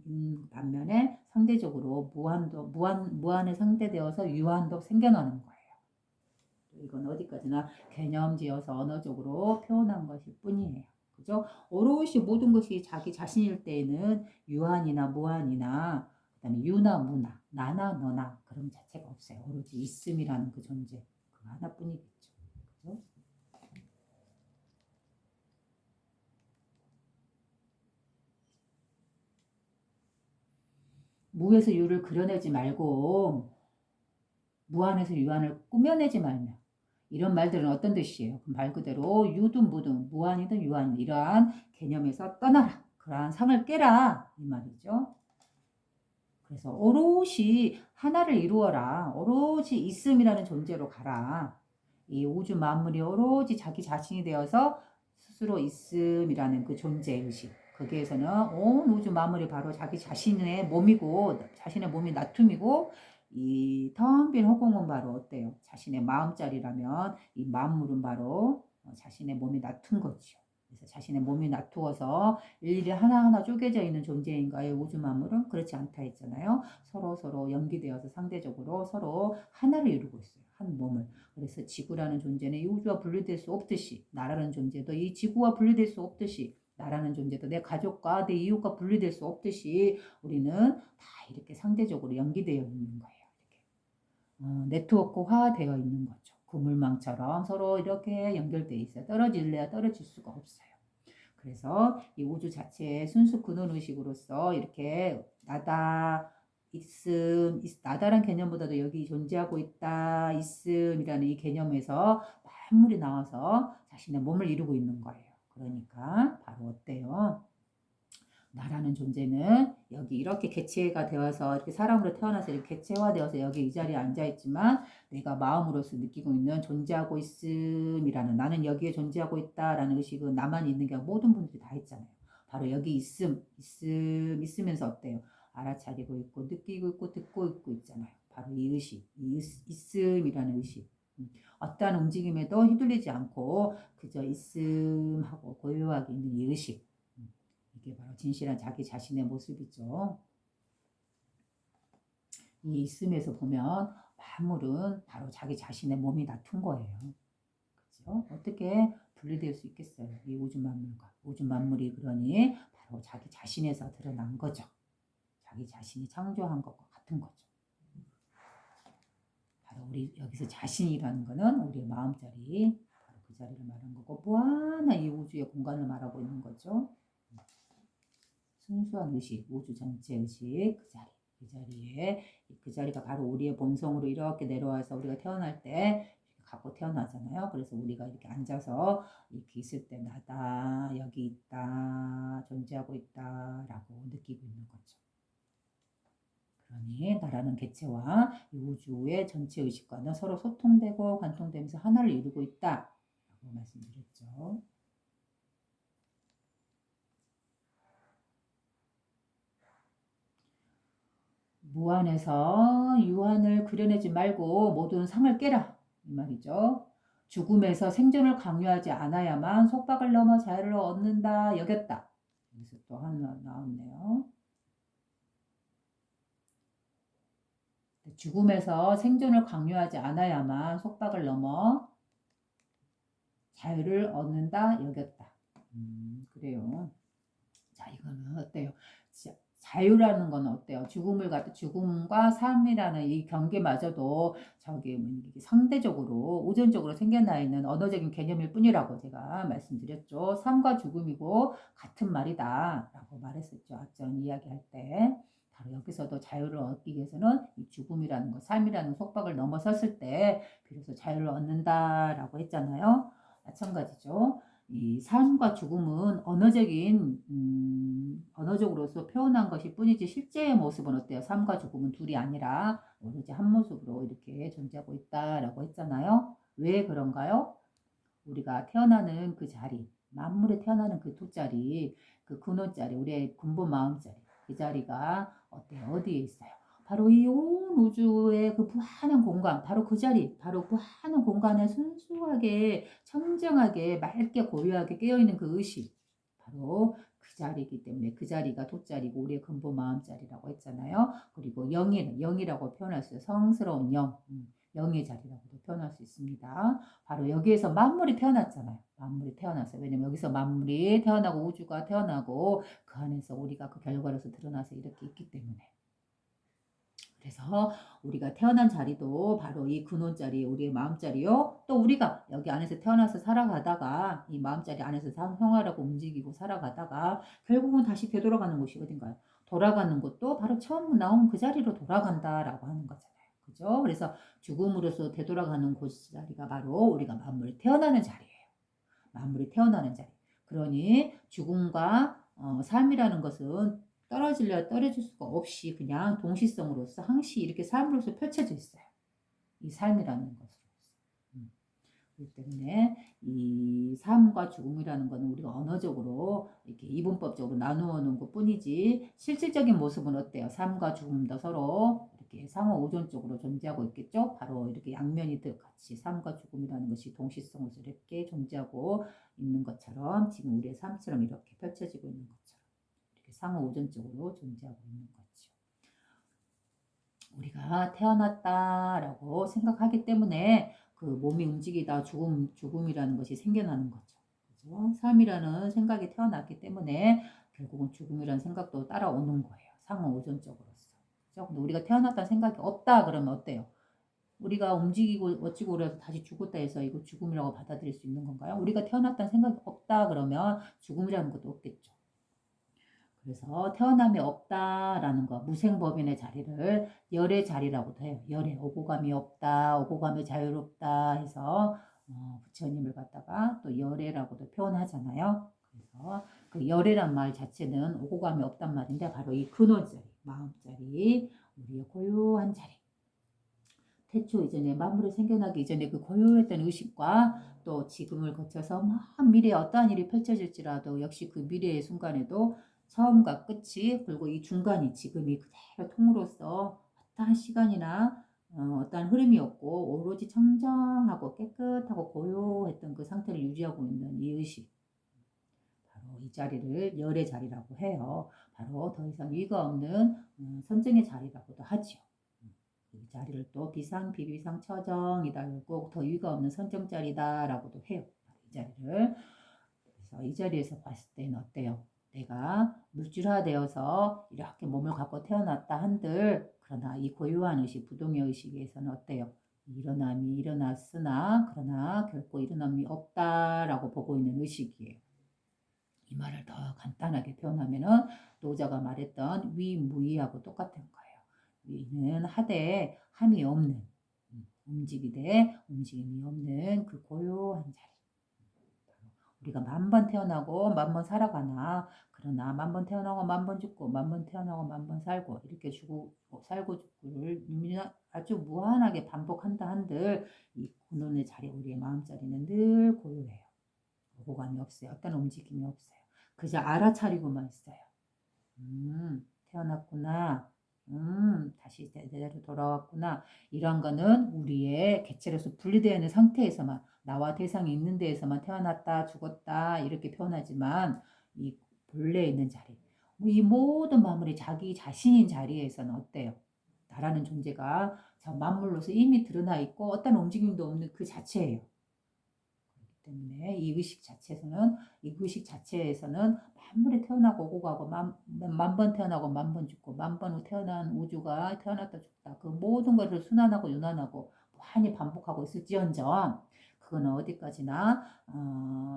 있는 반면에 상대적으로 무한에 상대되어서 유한도 생겨나는 거예요. 이건 어디까지나 개념지어서 언어적으로 표현한 것일 뿐이에요. 그죠? 오롯이 모든 것이 자기 자신일 때에는 유한이나 무한이나 그다음에 유나 무나 나나 너나 그런 자체가 없어요. 오로지 있음이라는 그 존재 그 하나뿐이겠죠. 그죠? 무에서 유를 그려내지 말고 무한에서 유한을 꾸며내지 말며 이런 말들은 어떤 뜻이에요? 말 그대로 유든 무든 무한이든 유한이든 이러한 개념에서 떠나라. 그러한 상을 깨라 이 말이죠. 그래서 오롯이 하나를 이루어라. 오로지 있음이라는 존재로 가라. 이 우주 만물이 오로지 자기 자신이 되어서 스스로 있음이라는 그 존재의식. 거기에서는 온 우주 만물이 바로 자기 자신의 몸이고 자신의 몸이 나툼이고 이 텅 빈 허공은 바로 어때요? 자신의 마음자리라면 이 만물은 바로 자신의 몸이 나툰 거지요. 그래서 자신의 몸이 나투어서 일일이 하나하나 쪼개져 있는 존재인가요? 우주 만물은 그렇지 않다 했잖아요. 서로 연기되어서 상대적으로 서로 하나를 이루고 있어요. 한 몸을. 그래서 지구라는 존재는 이 우주와 분리될 수 없듯이 나라는 존재도 이 지구와 분리될 수 없듯이 나라는 존재도 내 가족과 내 이웃과 분리될 수 없듯이 우리는 다 이렇게 상대적으로 연기되어 있는 거예요. 이렇게. 네트워크화 되어 있는 거죠. 그물망처럼 서로 이렇게 연결되어 있어요. 떨어질래야 떨어질 수가 없어요. 그래서 이 우주 자체의 순수 근원 의식으로서 이렇게 나다 나다란 개념보다도 여기 존재하고 있다 있음이라는 이 개념에서 만물이 나와서 자신의 몸을 이루고 있는 거예요. 그러니까 바로 어때요? 나라는 존재는 여기 이렇게 개체가 되어서 이렇게 사람으로 태어나서 이렇게 개체화되어서 여기 이 자리에 앉아 있지만 내가 마음으로서 느끼고 있는 존재하고 있음이라는 나는 여기에 존재하고 있다라는 의식은 나만 있는 게 아니라 모든 분들이 다 있잖아요. 바로 여기 있으면서 어때요? 알아차리고 있고 느끼고 있고 듣고 있고 있잖아요. 바로 이 의식, 있음이라는 의식. 어떠한 움직임에도 휘둘리지 않고 그저 있음하고 고요하게 있는 이 의식. 이게 바로 진실한 자기 자신의 모습이죠. 이 있음에서 보면 만물은 바로 자기 자신의 몸이 나툰 거예요. 그렇죠? 어떻게 분리될 수 있겠어요? 이 우주 만물과 우주 만물이 그러니 바로 자기 자신에서 드러난 거죠. 자기 자신이 창조한 것과 같은 거죠. 바로 우리 여기서 자신이라는 거는 우리의 마음자리, 바로 그 자리를 말하는 거고 무한한 이 우주의 공간을 말하고 있는 거죠. 순수한 의식, 우주 전체 의식, 그 자리. 그 자리에 그 자리가 바로 우리의 본성으로 이렇게 내려와서 우리가 태어날 때 갖고 태어나잖아요. 그래서 우리가 이렇게 앉아서 이렇게 있을 때 나다, 여기 있다, 존재하고 있다라고 느끼고 있는 거죠. 그러니 나라는 객체와 이 우주의 전체 의식과는 서로 소통되고 관통되면서 하나를 이루고 있다라고 말씀드렸죠. 무한에서 유한을 그려내지 말고 모든 상을 깨라 이 말이죠. 죽음에서 생존을 강요하지 않아야만 속박을 넘어 자유를 얻는다 여겼다. 여기서 또 하나 나왔네요. 죽음에서 생존을 강요하지 않아야만 속박을 넘어 자유를 얻는다 여겼다. 그래요. 자, 이거는 어때요? 자유라는 건 어때요? 죽음과 삶이라는 이 경계마저도 저기 상대적으로 우선적으로 생겨나 있는 언어적인 개념일 뿐이라고 제가 말씀드렸죠. 삶과 죽음이고 같은 말이다라고 말했었죠. 앞전 이야기할 때. 바로 여기서도 자유를 얻기 위해서는 이 죽음이라는 것, 삶이라는 속박을 넘어섰을 때 비로소 자유를 얻는다라고 했잖아요. 마찬가지죠. 이 삶과 죽음은 언어적으로서 표현한 것일 뿐이지 실제의 모습은 어때요? 삶과 죽음은 둘이 아니라 오로지 한 모습으로 이렇게 존재하고 있다라고 했잖아요. 왜 그런가요? 우리가 태어나는 그 자리, 만물에 태어나는 그 두 자리, 그 근원자리, 우리의 근본 마음자리, 그 자리가 어때요? 어디에 있어요? 바로 이 온 우주의 그 무한한 공간, 바로 그 자리, 바로 무한한 공간에 순수하게, 청정하게, 맑게, 고요하게 깨어있는 그 의식, 바로 그 자리이기 때문에 그 자리가 돗자리고 우리의 근본 마음자리라고 했잖아요. 그리고 영이라고 표현할 수 있어요. 성스러운 영, 영의 자리라고도 표현할 수 있습니다. 바로 여기에서 만물이 태어났잖아요. 만물이 태어났어요. 왜냐면 여기서 만물이 태어나고 우주가 태어나고 그 안에서 우리가 그 결과로서 드러나서 이렇게 있기 때문에. 그래서 우리가 태어난 자리도 바로 이 근원자리, 우리의 마음자리요. 또 우리가 여기 안에서 태어나서 살아가다가 이 마음자리 안에서 생활하고 움직이고 살아가다가 결국은 다시 되돌아가는 곳이 어딘가요? 돌아가는 곳도 바로 처음 나온 그 자리로 돌아간다라고 하는 거잖아요. 그죠? 그래서 죽음으로서 되돌아가는 곳 자리가 바로 우리가 만물이 태어나는 자리예요. 만물이 태어나는 자리. 그러니 죽음과 삶이라는 것은 떨어질 수가 없이 그냥 동시성으로서 항시 이렇게 삶으로서 펼쳐져 있어요. 이 삶이라는 것으로서. 그렇기 때문에 이 삶과 죽음이라는 것은 우리가 언어적으로 이렇게 이분법적으로 나누어 놓은 것 뿐이지 실질적인 모습은 어때요? 삶과 죽음도 서로 이렇게 상호 우존적으로 존재하고 있겠죠? 바로 이렇게 양면이 같이 삶과 죽음이라는 것이 동시성으로 이렇게 존재하고 있는 것처럼 지금 우리의 삶처럼 이렇게 펼쳐지고 있는 것처럼 이렇게 상호 우존적으로 존재하고 있는 거죠. 우리가 태어났다라고 생각하기 때문에 그 몸이 움직이다 죽음이라는 것이 생겨나는 거죠. 그죠? 삶이라는 생각이 태어났기 때문에 결국은 죽음이라는 생각도 따라오는 거예요. 상호 우선적으로서. 그죠? 근데 우리가 태어났다는 생각이 없다 그러면 어때요? 우리가 움직이고 어찌고 그래서 다시 죽었다 해서 이거 죽음이라고 받아들일 수 있는 건가요? 우리가 태어났다는 생각이 없다 그러면 죽음이라는 것도 없겠죠. 그래서 태어남이 없다라는 거, 무생법인의 자리를 열의 자리라고도 해요. 열의 오고감이 없다, 오고감이 자유롭다 해서 부처님을 갖다가 또 열애라고도 표현하잖아요. 그래서 그 열애란 말 자체는 오고감이 없단 말인데 바로 이 근원자리, 마음자리, 우리의 고요한 자리. 태초 이전에 만물이 생겨나기 이전에 그 고요했던 의식과 또 지금을 거쳐서 미래에 어떠한 일이 펼쳐질지라도 역시 그 미래의 순간에도 처음과 끝이 그리고 이 중간이 지금이 그대로 통으로서 어떠한 시간이나 어떠한 흐름이 없고 오로지 청정하고 깨끗하고 고요했던 그 상태를 유지하고 있는 이 의식. 바로 이 자리를 열의 자리라고 해요. 바로 더 이상 위가 없는 선정의 자리라고도 하지요. 이 자리를 또 비상, 비비상, 처정이다. 꼭 더 위가 없는 선정 자리다라고도 해요. 이 자리를. 그래서 이 자리에서 봤을 때는 어때요? 내가 물질화되어서 이렇게 몸을 갖고 태어났다 한들 그러나 이 고유한 의식, 부동의 의식에서는 어때요? 일어남이 일어났으나 그러나 결코 일어남이 없다라고 보고 있는 의식이에요. 이 말을 더 간단하게 표현하면은 노자가 말했던 위무이하고 똑같은 거예요. 위는 하되 함이 없는 움직이되 움직임이 없는 그 고요한 자리. 우리가 10,000번 태어나고 10,000번 살아가나 그러나 10,000번 태어나고 10,000번 죽고 10,000번 태어나고 10,000번 살고 이렇게 죽고 살고 죽고를 아주 무한하게 반복한다 한들 이 근원의 자리 우리의 마음자리는 늘 고요해요. 오감이 없어요. 어떤 움직임이 없어요. 그저 알아차리고만 있어요. 태어났구나. 다시 제자리로 돌아왔구나. 이런 거는 우리의 객체로서 분리되어 있는 상태에서만 나와 대상이 있는 데에서만 태어났다 죽었다 이렇게 표현하지만 이 본래 있는 자리 이 모든 만물이 자기 자신인 자리에서는 어때요? 나라는 존재가 저 만물로서 이미 드러나 있고 어떤 움직임도 없는 그 자체예요. 때문에 이 의식 자체에서는 만물이 태어나고 오고 가고 만번 태어나고 만번 죽고 만번 후 태어난 우주가 태어났다 죽다 그 모든 것을 순환하고 윤환하고 무한히 반복하고 있을지언정 그거는 어디까지나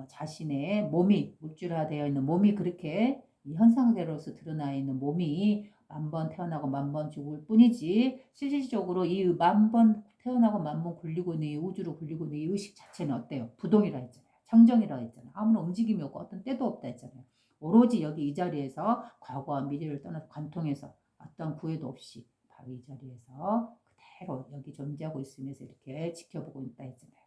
자신의 몸이 물질화되어 있는 몸이 그렇게 이 현상대로서 드러나 있는 몸이 만번 태어나고 만번 죽을 뿐이지 실질적으로 이 만번 태어나고 만번 굴리고 있는 이 우주로 굴리고 있는 이 의식 자체는 어때요? 부동이라 했잖아요. 청정이라 했잖아요. 아무런 움직임이 없고 어떤 때도 없다 했잖아요. 오로지 여기 이 자리에서 과거와 미래를 떠나서 관통해서 어떤 구애도 없이 바로 이 자리에서 그대로 여기 존재하고 있으면서 이렇게 지켜보고 있다 했잖아요.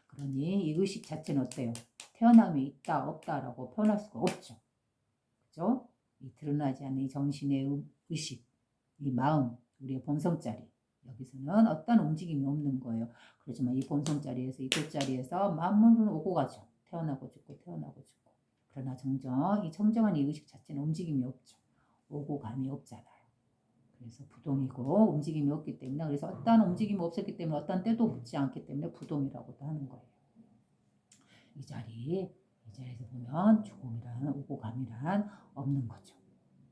그러니 이 의식 자체는 어때요? 태어남이 있다 없다라고 표현할 수가 없죠. 그죠? 이 드러나지 않는 이 정신의 의식, 이 마음, 우리의 본성자리 여기서는 어떤 움직임이 없는 거예요. 그렇지만 이 본성자리에서 이 돗자리에서 만물은 오고 가죠. 태어나고 죽고 태어나고 죽고. 그러나 정정 이 청정한 이 의식 자체는 움직임이 없죠. 오고 감이 없잖아요. 그래서 부동이고 움직임이 없기 때문에 그래서 어떤 움직임이 없었기 때문에 어떤 때도 없지 않기 때문에 부동이라고도 하는 거예요. 이 자리에서 보면 죽음이란 오고 감이란 없는 거죠.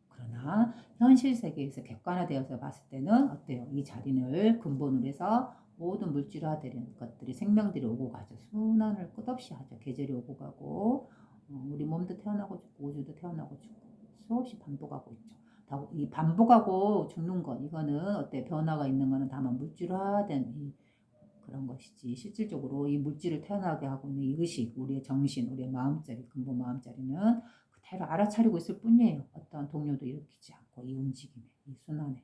그러나 현실 세계에서 객관화되어서 봤을 때는 어때요? 이 자리를 근본으로 해서 모든 물질화되는 것들이 생명들이 오고 가죠. 순환을 끝없이 하죠. 계절이 오고 가고 우리 몸도 태어나고 죽고 우주도 태어나고 죽고 수없이 반복하고 있죠. 이 반복하고 죽는 것 이거는 어때 변화가 있는 거는 다만 물질화된 이 그런 것이지 실질적으로 이 물질을 태어나게 하고 있는 이 의식 우리의 정신 우리의 마음자리 근본 마음자리는 그대로 알아차리고 있을 뿐이에요. 어떤 동요도 일으키지 않고 이 움직임에 이 순환에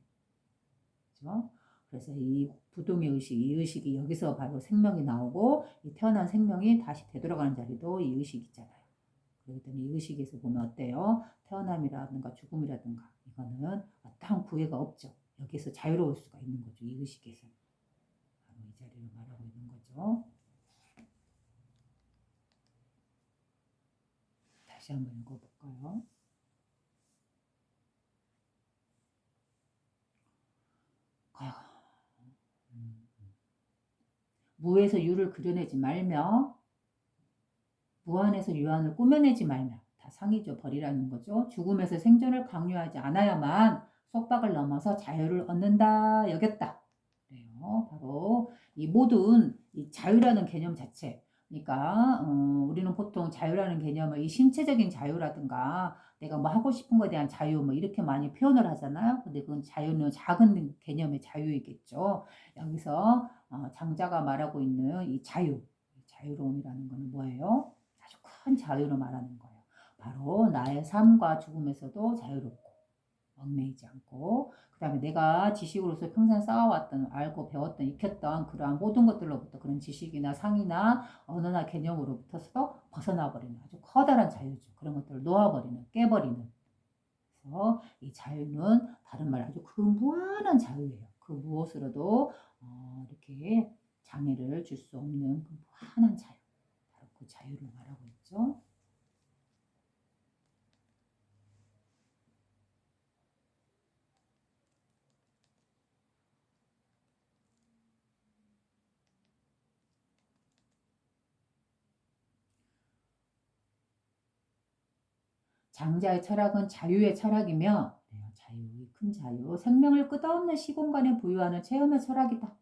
그렇죠? 그래서 이 부동의 의식 이 의식이 여기서 바로 생명이 나오고 이 태어난 생명이 다시 되돌아가는 자리도 이 의식 있잖아요. 그렇기 때문에 이 의식에서 보면 어때요? 태어남이라든가 죽음이라든가 이거는 어떠한 구애가 없죠. 여기서 자유로울 수가 있는 거죠. 이 의식에서. 바로 이 자리를 말하고 있는 거죠. 다시 한번 읽어볼까요? 무에서 유를 그려내지 말며 무한에서 유한을 꾸며내지 말며 다 상이죠. 벌이라는 거죠. 죽음에서 생존을 강요하지 않아야만 속박을 넘어서 자유를 얻는다 여겼다. 그래요. 바로 이 모든 이 자유라는 개념 자체 그러니까 우리는 보통 자유라는 개념을 이 신체적인 자유라든가 내가 뭐 하고 싶은 것에 대한 자유 뭐 이렇게 많이 표현을 하잖아요. 근데 그건 자유는 작은 개념의 자유이겠죠. 여기서 장자가 말하고 있는 이 자유로움이라는 것은 뭐예요? 아주 큰 자유를 말하는 거예요. 바로 나의 삶과 죽음에서도 자유롭고 얽매이지 않고 그 다음에 내가 지식으로서 평생 쌓아왔던 알고 배웠던 익혔던 그러한 모든 것들로부터 그런 지식이나 상이나 언어나 개념으로부터서 벗어나 버리는 아주 커다란 자유죠. 그런 것들을 놓아버리는 깨버리는 그래서 이 자유는 다른 말 아주 그 무한한 자유예요. 그 무엇으로도 이렇게 장애를 줄 수 없는 그 무한한 자유. 바로 그 자유를 말하고 있죠. 장자의 철학은 자유의 철학이며 자유의 큰 자유, 생명을 끝없는 시공간에 부여하는 체험의 철학이다.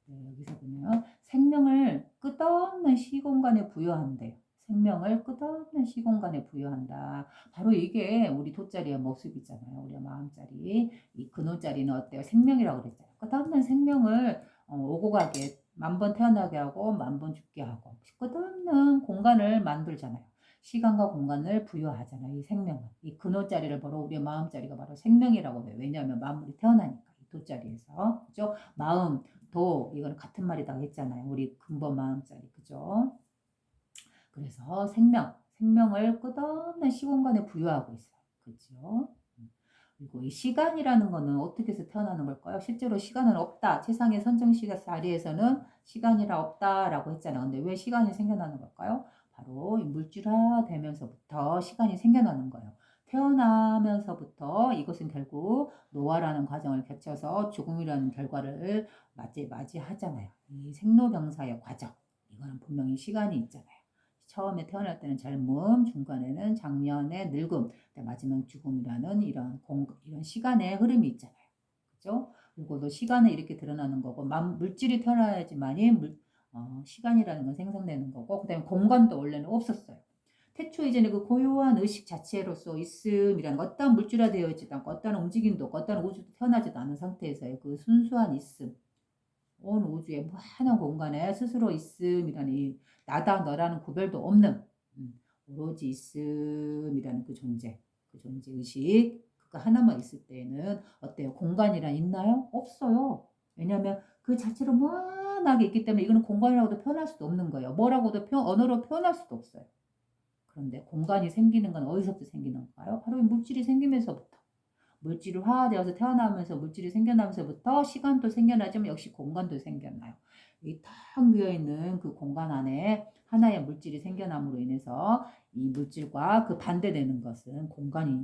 여기서 보면 생명을 끝없는 시공간에 부여한대요. 생명을 끝없는 시공간에 부여한다. 바로 이게 우리 돛자리의 모습이잖아요. 우리 마음자리. 이 근호자리는 어때요? 생명이라고 그랬잖아요. 끝없는 생명을 오고 가게 만 번 태어나게 하고 만 번 죽게 하고 끝없는 공간을 만들잖아요. 시간과 공간을 부여하잖아요. 이 생명은. 이 근호자리를 바로 우리의 마음자리가 바로 생명이라고 해요. 왜냐하면 만물이 태어나니까. 이 돛자리에서. 그죠? 마음, 도 이거는 같은 말이라고 했잖아요. 우리 근본 마음자리. 그죠? 그래서 생명을 끝없는 시공간에 부여하고 있어요. 그죠? 그리고 이 시간이라는 거는 어떻게 해서 태어나는 걸까요? 실제로 시간은 없다. 세상의 선정시간 자리에서는 시간이라 없다라고 했잖아요. 근데 왜 시간이 생겨나는 걸까요? 바로 물질화 되면서부터 시간이 생겨나는 거예요. 태어나면서부터 이것은 결국 노화라는 과정을 거쳐서 죽음이라는 결과를 맞이하잖아요. 이 생로병사의 과정. 이거는 분명히 시간이 있잖아요. 처음에 태어날 때는 젊음, 중간에는 장년의 늙음, 마지막 죽음이라는 이런 시간의 흐름이 있잖아요. 그죠? 그리고 또 시간은 이렇게 드러나는 거고, 물질이 태어나야지만이 시간이라는 건 생성되는 거고, 그 다음에 공간도 원래는 없었어요. 태초 이전에 그 고요한 의식 자체로서 있음이라는 어떤 물질화되어 있지도 않고, 어떤 움직임도 없고, 어떤 우주도 태어나지도 않은 상태에서의 그 순수한 있음, 온 우주의 무한한 공간에 스스로 있음이라는 이 나다 너라는 구별도 없는 오로지 있음이라는 그 존재 의식 그거 하나만 있을 때에는 어때요? 공간이란 있나요? 없어요. 왜냐하면 그 자체로 무한하게 있기 때문에 이거는 공간이라고도 표현할 수도 없는 거예요. 뭐라고도 언어로 표현할 수도 없어요. 그런데 공간이 생기는 건 어디서부터 생기는 건가요? 바로 물질이 생기면서부터. 물질이 화화되어서 태어나면서 물질이 생겨나면서부터 시간도 생겨나지만 역시 공간도 생겨나요. 이 텅 비어있는 그 공간 안에 하나의 물질이 생겨남으로 인해서 이 물질과 그 반대되는 것은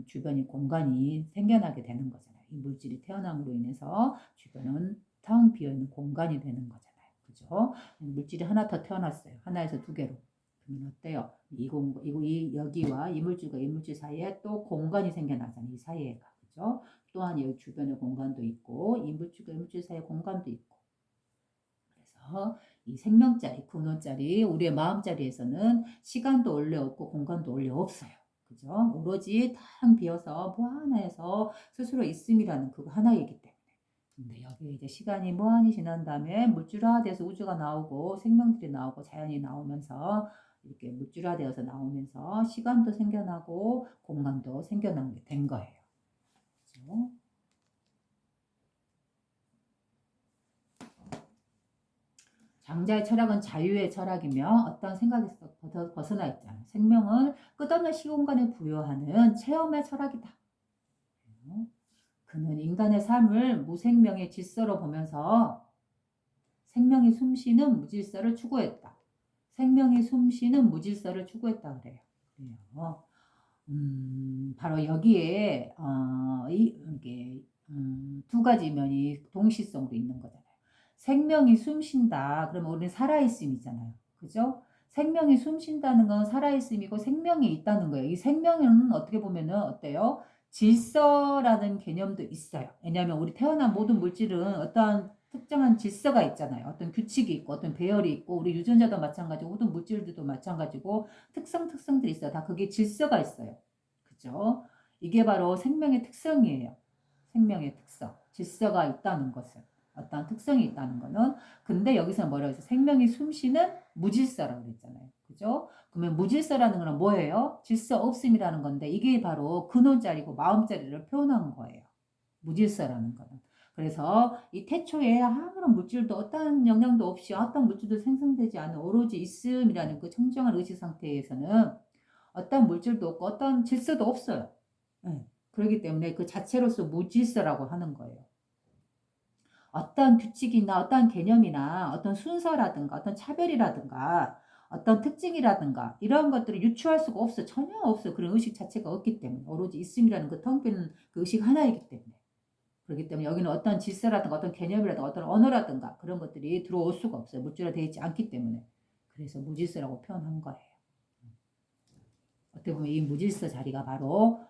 주변이 공간이 생겨나게 되는 거잖아요. 이 물질이 태어남으로 인해서 주변은 텅 비어있는 공간이 되는 거잖아요. 그죠? 물질이 하나 더 태어났어요. 하나에서 두 개로. 그러면 어때요? 여기와 이물질과 이물질 사이에 또 공간이 생겨나잖아요. 이 사이에가. 그죠? 또한 여기 주변에 공간도 있고 이물질과 이물질 사이에 공간도 있고 그래서 이 생명자리, 근원자리, 우리의 마음자리에서는 시간도 원래 없고 공간도 원래 없어요. 그죠? 오로지 탕 비어서 무한해서 스스로 있음이라는 그거 하나이기 때문에. 근데 여기 이제 시간이 무한히 지난 다음에 물질화돼서 우주가 나오고 생명들이 나오고 자연이 나오면서 이렇게 물질화되어서 나오면서 시간도 생겨나고 공간도 생겨나게 된 거예요. 그렇죠? 장자의 철학은 자유의 철학이며 어떤 생각에서 벗어나 있잖아요. 생명을 끝없는 시공간에 부여하는 체험의 철학이다. 그는 인간의 삶을 무생명의 질서로 보면서 생명이 숨쉬는 무질서를 추구했다. 생명이 숨쉬는 무질서를 추구했다 그래요. 바로 여기에 이게 두 가지 면이 동시성도 있는 거잖아요. 생명이 숨쉰다. 그러면 우리는 살아있음이잖아요. 그죠? 생명이 숨쉰다는 건 살아있음이고 생명이 있다는 거예요. 이 생명은 어떻게 보면은 어때요? 질서라는 개념도 있어요. 왜냐하면 우리 태어난 모든 물질은 어떠한 특정한 질서가 있잖아요. 어떤 규칙이 있고 어떤 배열이 있고 우리 유전자도 마찬가지고 모든 물질들도 마찬가지고 특성들이 있어요. 다 그게 질서가 있어요. 그죠? 이게 바로 생명의 특성이에요. 생명의 특성. 질서가 있다는 것은. 어떤 특성이 있다는 거는. 근데 여기서 뭐라고 해서 생명이 숨쉬는 무질서라고 그랬잖아요. 그죠? 그러면 무질서라는 거는 뭐예요? 질서 없음이라는 건데 이게 바로 근원자리고 마음자리를 표현한 거예요. 무질서라는 거는. 그래서 이 태초에 아무런 물질도 어떤 영향도 없이 어떤 물질도 생성되지 않은 오로지 있음이라는 그 청정한 의식 상태에서는 어떤 물질도 없고 어떤 질서도 없어요. 네. 그렇기 때문에 그 자체로서 무질서라고 하는 거예요. 어떤 규칙이나 어떤 개념이나 어떤 순서라든가 어떤 차별이라든가 어떤 특징이라든가 이런 것들을 유추할 수가 없어. 전혀 없어. 그런 의식 자체가 없기 때문에. 오로지 있음이라는 그 텅 빈 그 의식 하나이기 때문에. 그렇기 때문에 여기는 어떤 질서라든가 어떤 개념이라든가 어떤 언어라든가 그런 것들이 들어올 수가 없어요. 물질화되어 있지 않기 때문에. 그래서 무질서라고 표현한 거예요. 어떻게 보면 이 무질서 자리가 바로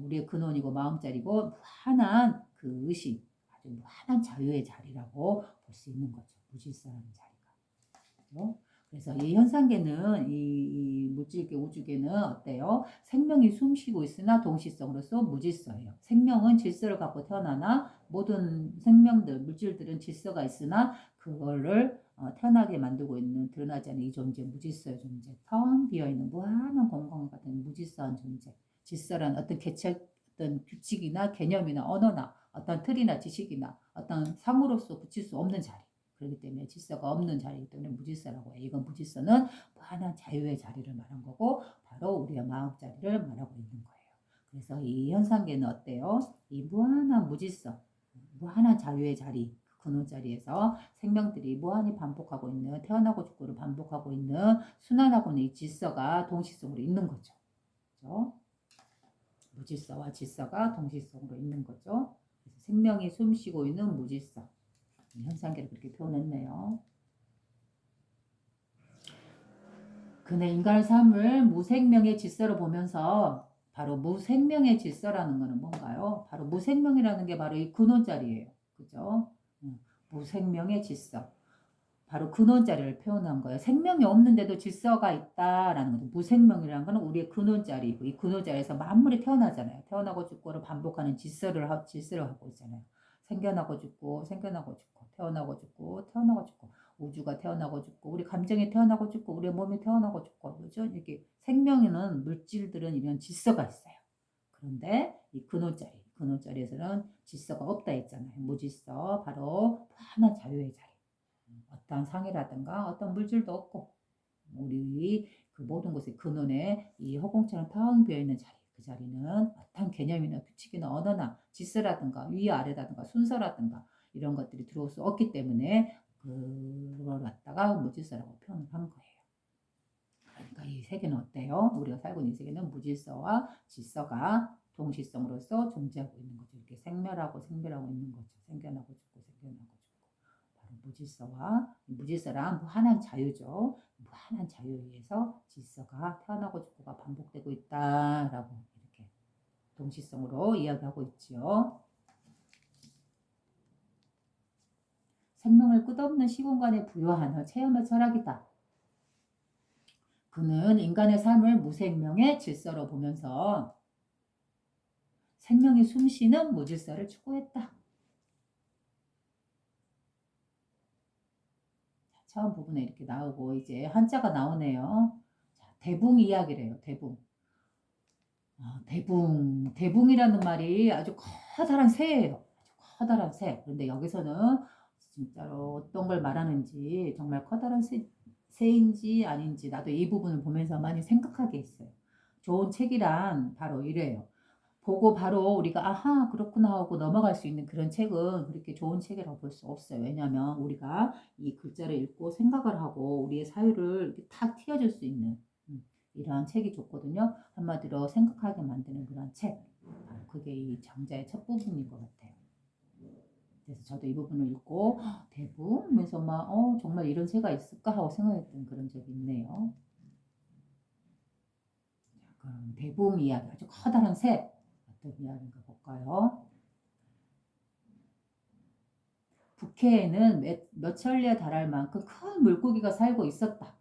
우리의 근원이고 마음자리고 무한한 그 의식, 아주 무한한 자유의 자리라고 볼 수 있는 거죠. 무질서라는 자리가. 그래서 이 현상계는 이 물질계 우주계는 어때요? 생명이 숨쉬고 있으나 동시성으로서 무질서예요. 생명은 질서를 갖고 태어나나 모든 생명들, 물질들은 질서가 있으나 그거를 태어나게 만들고 있는 드러나지 않는 이 존재, 무질서의 존재, 텅 비어있는 무한한 공간 같은 무질서한 존재. 질서란 어떤 개체, 어떤 규칙이나 개념이나 언어나 어떤 틀이나 지식이나 어떤 상으로서 붙일 수 없는 자리. 그렇기 때문에 질서가 없는 자리이기 때문에 무질서라고 해요. 이건 무질서는 무한한 자유의 자리를 말한 거고 바로 우리의 마음 자리를 말하고 있는 거예요. 그래서 이 현상계는 어때요? 이 무한한 무질서, 무한한 자유의 자리, 그 근원 자리에서 생명들이 무한히 반복하고 있는 태어나고 죽고를 반복하고 있는 순환하고 있는 이 질서가 동시성으로 있는 거죠. 그렇죠? 무질서와 질서가 동시성으로 있는 거죠. 그래서 생명이 숨쉬고 있는 무질서. 현상계를 그렇게 표현했네요. 그는 인간의 삶을 무생명의 질서로 보면서 바로 무생명의 질서라는 것은 뭔가요? 바로 무생명이라는 게 바로 이 근원자리예요. 그죠? 무생명의 질서. 바로 근원자리를 표현한 거예요. 생명이 없는데도 질서가 있다라는 거죠. 무생명이라는 것은 우리의 근원자리이고 이 근원자리에서 만물이 태어나잖아요. 태어나고 죽고를 반복하는 질서를 하고 있잖아요. 생겨나고 죽고 생겨나고 죽고 태어나고 죽고 태어나고 죽고 우주가 태어나고 죽고 우리 감정이 태어나고 죽고 우리 몸이 태어나고 죽고 그죠? 이렇게 생명에는 물질들은 이런 질서가 있어요. 그런데 이 근원자리에서는 질서가 없다 했잖아요. 무질서 바로 무한한 자유의 자리. 어떤 상이라든가 어떤 물질도 없고 우리 그 모든 곳에 근원에 이 허공처럼 텅 비어있는 자리 그 자리는 어떤 개념이나 규칙이나 언어나 질서라든가 위아래라든가 순서라든가 이런 것들이 들어올 수 없기 때문에 그걸 갖다가 무질서라고 표현을 한 거예요. 그러니까 이 세계는 어때요? 우리가 살고 있는 세계는 무질서와 질서가 동시성으로서 존재하고 있는 거죠. 이렇게 생멸하고 생별하고 있는 거죠. 생겨나고 죽고 생겨나고 죽고. 바로 무질서란 무한한 자유죠. 무한한 자유에 의해서 질서가 태어나고 죽고가 반복되고 있다라고 이렇게 동시성으로 이야기하고 있지요. 생명을 끝없는 시공간에 부여하는 체험의 철학이다. 그는 인간의 삶을 무생명의 질서로 보면서 생명이 숨쉬는 무질서를 추구했다. 처음 부분에 이렇게 나오고 이제 한자가 나오네요. 자, 대붕 이야기래요. 대붕. 대붕이라는 말이 아주 커다란 새예요. 아주 커다란 새. 그런데 여기서는 진짜로 어떤 걸 말하는지 정말 커다란 새인지 아닌지 나도 이 부분을 보면서 많이 생각하게 했어요. 좋은 책이란 바로 이래요. 보고 바로 우리가 아하 그렇구나 하고 넘어갈 수 있는 그런 책은 그렇게 좋은 책이라고 볼 수 없어요. 왜냐하면 우리가 이 글자를 읽고 생각을 하고 우리의 사유를 이렇게 탁 튀어줄 수 있는 이러한 책이 좋거든요. 한마디로 생각하게 만드는 그런 책. 그게 이 장자의 첫 부분인 것 같아요. 그래서 저도 이 부분을 읽고 대부 하면서 막 정말 이런 새가 있을까 하고 생각했던 그런 적이 있네요. 그럼 대붕 이야기 아주 커다란 새 어떤 이야기인가 볼까요? 북해에는 몇 천리에 달할 만큼 큰 물고기가 살고 있었다.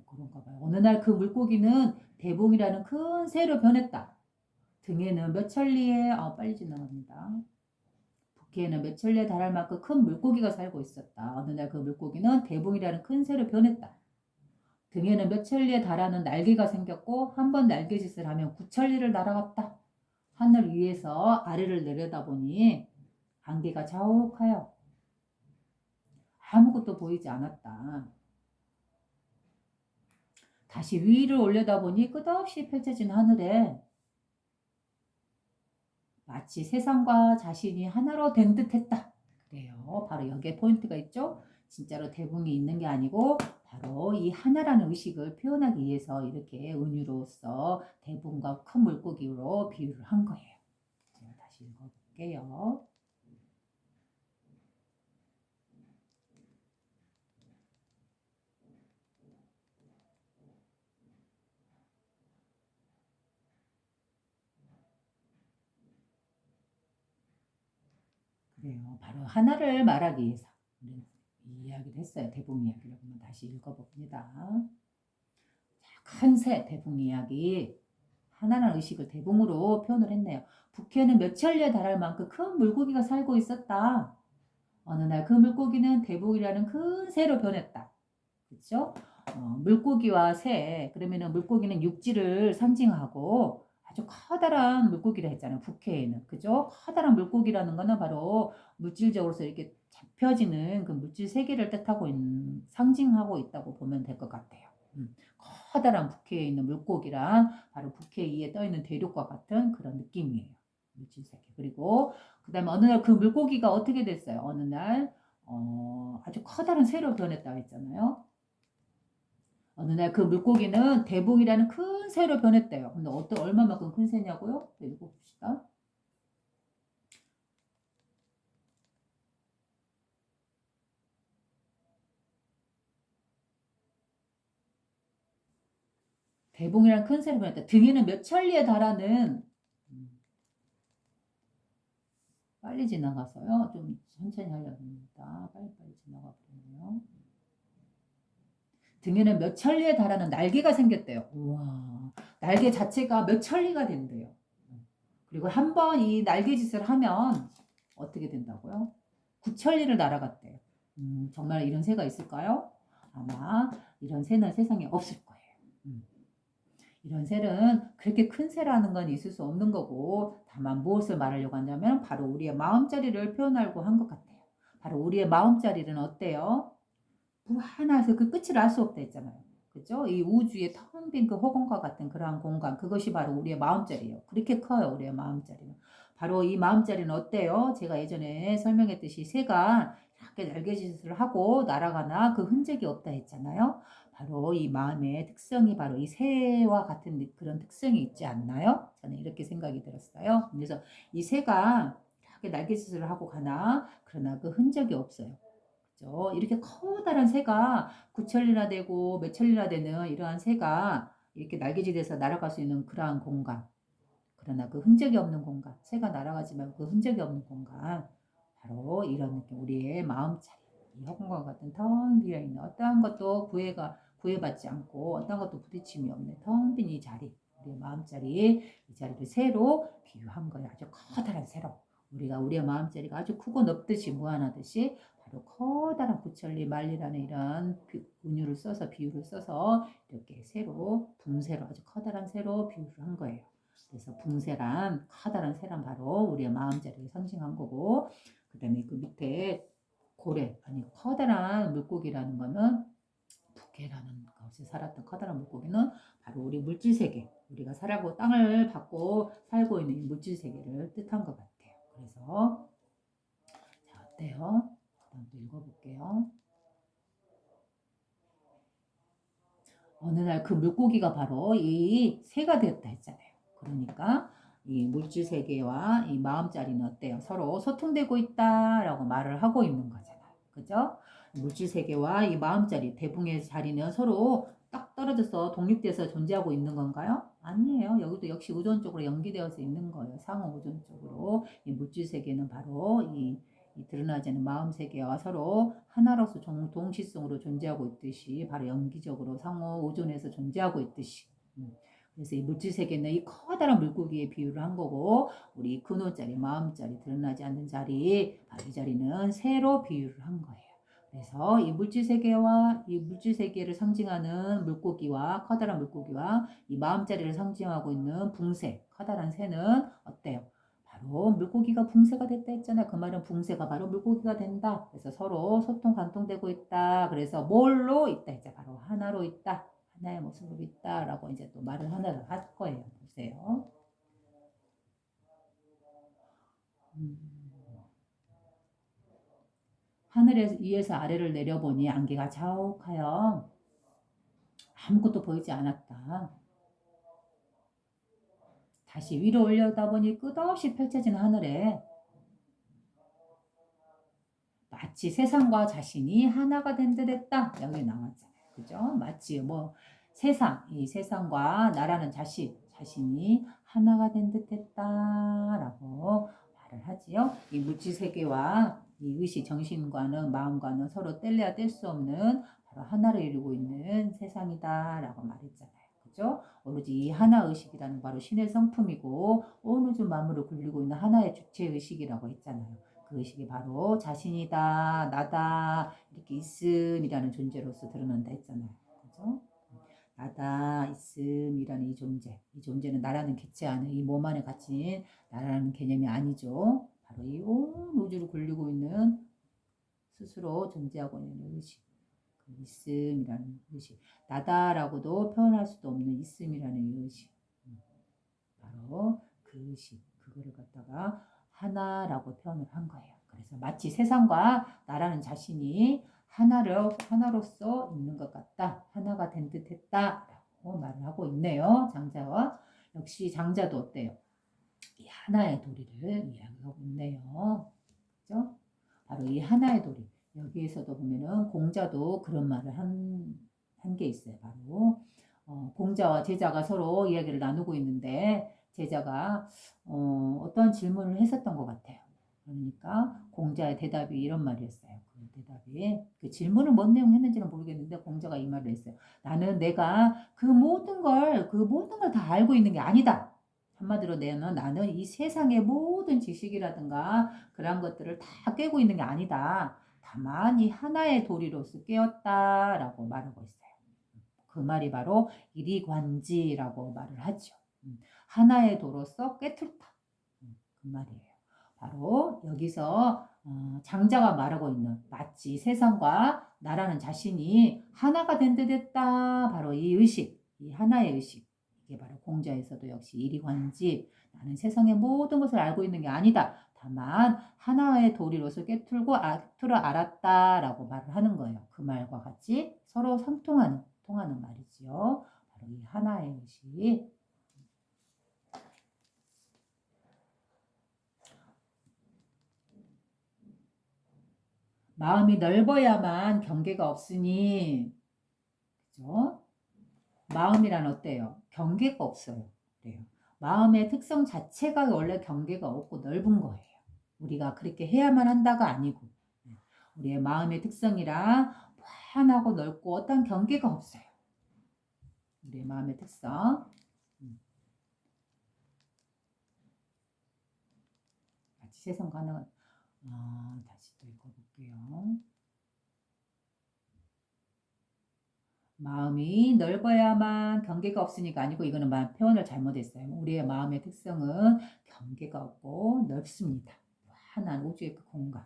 그런가 봐요. 어느 날 그 물고기는 대붕이라는 큰 새로 변했다. 등에는 몇 천리에 빨리 지나갑니다. 북해에는 몇 천리에 달할 만큼 큰 물고기가 살고 있었다. 어느 날 그 물고기는 대붕이라는 큰 새로 변했다. 등에는 몇 천리에 달하는 날개가 생겼고 한 번 날개짓을 하면 9천리를 날아갔다. 하늘 위에서 아래를 내려다보니 안개가 자욱하여 아무것도 보이지 않았다. 다시 위를 올려다보니 끝없이 펼쳐진 하늘에 마치 세상과 자신이 하나로 된 듯했다. 그래요. 바로 여기에 포인트가 있죠. 진짜로 대붕이 있는 게 아니고 바로 이 하나라는 의식을 표현하기 위해서 이렇게 은유로서 대붕과 큰 물고기로 비유를 한 거예요. 제가 다시 읽어볼게요. 그래요. 바로 하나를 말하기 위해서 이 이야기를 했어요. 대붕 이야기를 한번 다시 읽어봅니다. 큰 새 대붕 이야기. 하나라는 의식을 대붕으로 표현을 했네요. 북해는 몇 천리에 달할 만큼 큰 물고기가 살고 있었다. 어느 날 그 물고기는 대붕이라는 큰 새로 변했다. 그렇죠? 물고기와 새, 그러면은 물고기는 육지를 상징하고 아주 커다란 물고기라 했잖아요. 북해에는. 그죠? 커다란 물고기라는 거는 바로 물질적으로서 이렇게 잡혀지는 그 물질 세계를 뜻하고 있는, 상징하고 있다고 보면 될 것 같아요. 커다란 북해에 있는 물고기란 바로 북해 위에 떠 있는 대륙과 같은 그런 느낌이에요. 물질 세계. 그리고 그다음에 어느 날 그 물고기가 어떻게 됐어요? 어느 날 아주 커다란 새로 변했다고 했잖아요. 어느 날 그 물고기는 대붕이라는 큰 새로 변했대요. 근데 얼마만큼 큰 새냐고요? 읽어봅시다. 대붕이라는 큰 새로 변했다. 등에는 몇 천리에 달하는 빨리 지나가서요. 좀 천천히 하려고 합니다. 빨리빨리 지나가 버리네요. 등에는 몇 천리에 달하는 날개가 생겼대요. 우와, 날개 자체가 몇 천리가 된대요. 그리고 한 번 이 날개짓을 하면 어떻게 된다고요? 9천리를 날아갔대요. 정말 이런 새가 있을까요? 아마 이런 새는 세상에 없을 거예요. 이런 새는 그렇게 큰 새라는 건 있을 수 없는 거고, 다만 무엇을 말하려고 하냐면 바로 우리의 마음자리를 표현하려고 한 것 같아요. 바로 우리의 마음자리는 어때요? 무한해서 그 끝을 알 수 없다 했잖아요. 그죠? 이 우주의 텅 빈 그 허공과 같은 그러한 공간, 그것이 바로 우리의 마음자리예요. 그렇게 커요, 우리의 마음자리는. 바로 이 마음자리는 어때요? 제가 예전에 설명했듯이 새가 이렇게 날개짓을 하고 날아가나 그 흔적이 없다 했잖아요. 바로 이 마음의 특성이 바로 이 새와 같은 그런 특성이 있지 않나요? 저는 이렇게 생각이 들었어요. 그래서 이 새가 이렇게 날개짓을 하고 가나 그러나 그 흔적이 없어요. 그죠? 이렇게 커다란 새가 9천리나 되고 몇 천리나 되는 이러한 새가 이렇게 날개짓에서 날아갈 수 있는 그러한 공간. 그러나 그 흔적이 없는 공간. 새가 날아가지만 그 흔적이 없는 공간. 바로 이런 느낌. 우리의 마음자리. 이 허공과 같은 텅 비어 있는 어떠한 것도 구애받지 않고 어떠한 것도 부딪힘이 없는 텅 빈 이 자리. 우리의 마음자리. 이 자리를 새로 비유한 거예요. 아주 커다란 새로. 우리가 우리의 마음자리가 아주 크고 넓듯이 무한하듯이 바로 커다란 구천리 만리라는 이런 은유를 써서 비유를 써서 이렇게 새로 붕새로 아주 커다란 새로 비유를 한 거예요. 그래서 붕새란 커다란 새란 바로 우리의 마음자리를 상징한 거고, 그 다음에 그 밑에 고래 아니 커다란 물고기라는 거는 북해라는 곳에 살았던 커다란 물고기는 바로 우리 물질 세계, 우리가 살고 땅을 받고 살고 있는 물질 세계를 뜻한 것 같아요. 그래서 자 어때요? 다음 또 읽어볼게요. 어느 날 그 물고기가 바로 이 새가 되었다 했잖아요. 그러니까 이 물질 세계와 이 마음자리는 어때요? 서로 소통되고 있다라고 말을 하고 있는 거잖아요. 그죠? 물질 세계와 이 마음자리, 대붕의 자리는 서로 딱 떨어져서 독립돼서 존재하고 있는 건가요? 아니에요. 여기도 역시 의존적으로 연기되어서 있는 거예요. 상호 의존적으로. 이 물질 세계는 바로 이 드러나지 않는 마음 세계와 서로 하나로서 동시성으로 존재하고 있듯이 바로 연기적으로 상호 의존해서 존재하고 있듯이 그래서 이 물질 세계는 이 커다란 물고기에 비유를 한 거고 우리 근원자리 마음자리 드러나지 않는 자리 바로 이 자리는 새로 비유를 한 거예요. 그래서 이 물질 세계와 이 물질 세계를 상징하는 물고기와 커다란 물고기와 이 마음자리를 상징하고 있는 붕새 커다란 새는 어때요? 바로 물고기가 붕새가 됐다 했잖아요. 그 말은 붕새가 바로 물고기가 된다. 그래서 서로 소통 관통되고 있다. 그래서 뭘로 있다 했죠. 바로 하나로 있다. 하나의 모습으로 있다라고 이제 또 말을 하나 할 거예요. 보세요. 음. 하늘 위에서 아래를 내려보니 안개가 자욱하여 아무것도 보이지 않았다. 다시 위로 올려다보니 끝없이 펼쳐진 하늘에 마치 세상과 자신이 하나가 된 듯 했다. 여기 나왔잖아요. 그죠? 마치 뭐 이 세상과 나라는 자신이 하나가 된 듯 했다라고 말을 하지요. 이 물질 세계와 이 의식, 정신과는 마음과는 서로 뗄래야 뗄 수 없는 바로 하나를 이루고 있는 세상이다라고 말했잖아요. 그죠? 오로지 이 하나 의식이라는 바로 신의 성품이고 온 우주 만물을 굴리고 있는 하나의 주체 의식이라고 했잖아요. 그 의식이 바로 자신이다, 나다, 이렇게 있음이라는 존재로서 드러난다 했잖아요. 그죠? 나다, 있음이라는 이 존재. 이 존재는 나라는 개체 안에 이 몸 안에 갇힌 나라는 개념이 아니죠. 바로 이 온 우주를 굴리고 있는 스스로 존재하고 있는 의식. 그 있음이라는 의식. 나다라고도 표현할 수도 없는 있음이라는 의식. 바로 그 의식. 그거를 갖다가 하나라고 표현을 한 거예요. 그래서 마치 세상과 나라는 자신이 하나로서 있는 것 같다. 하나가 된 듯 했다라고 말을 하고 있네요. 장자와. 역시 장자도 어때요? 이 하나의 도리를 이야기하고 있네요. 그죠? 바로 이 하나의 도리. 여기에서도 보면은 공자도 그런 말을 한 게 있어요. 바로 공자와 제자가 서로 이야기를 나누고 있는데 제자가 어떤 질문을 했었던 것 같아요. 그러니까 공자의 대답이 이런 말이었어요. 그 대답이 그 질문을 뭔 내용 했는지는 모르겠는데 공자가 이 말을 했어요. 나는 내가 그 모든 걸 다 알고 있는 게 아니다. 한마디로 나는 이 세상의 모든 지식이라든가 그런 것들을 다 깨고 있는 게 아니다. 다만 이 하나의 도리로서 깨었다라고 말하고 있어요. 그 말이 바로 이리관지라고 말을 하죠. 하나의 도로서 깨틀다. 그 말이에요. 바로 여기서 장자가 말하고 있는 마치 세상과 나라는 자신이 하나가 된 듯 했다. 바로 이 의식, 이 하나의 의식. 이게 바로 공자에서도 역시 이리관지 나는 세상의 모든 것을 알고 있는 게 아니다. 다만 하나의 도리로서 깨틀고 알았다라고 말을 하는 거예요. 그 말과 같이 서로 통하는 말이지요. 바로 이 하나의 의식. 마음이 넓어야만 경계가 없으니, 그죠? 마음이란 어때요? 경계가 없어요. 그래요. 마음의 특성 자체가 원래 경계가 없고 넓은 거예요. 우리가 그렇게 해야만 한다가 아니고, 우리의 마음의 특성이라 환하고 넓고 어떤 경계가 없어요. 우리의 마음의 특성. 같이 세상 가능. 다시 또 읽어볼게요. 마음이 넓어야만 경계가 없으니까 아니고 이거는 표현을 잘못했어요. 우리의 마음의 특성은 경계가 없고 넓습니다. 환한 우주의 그 공간,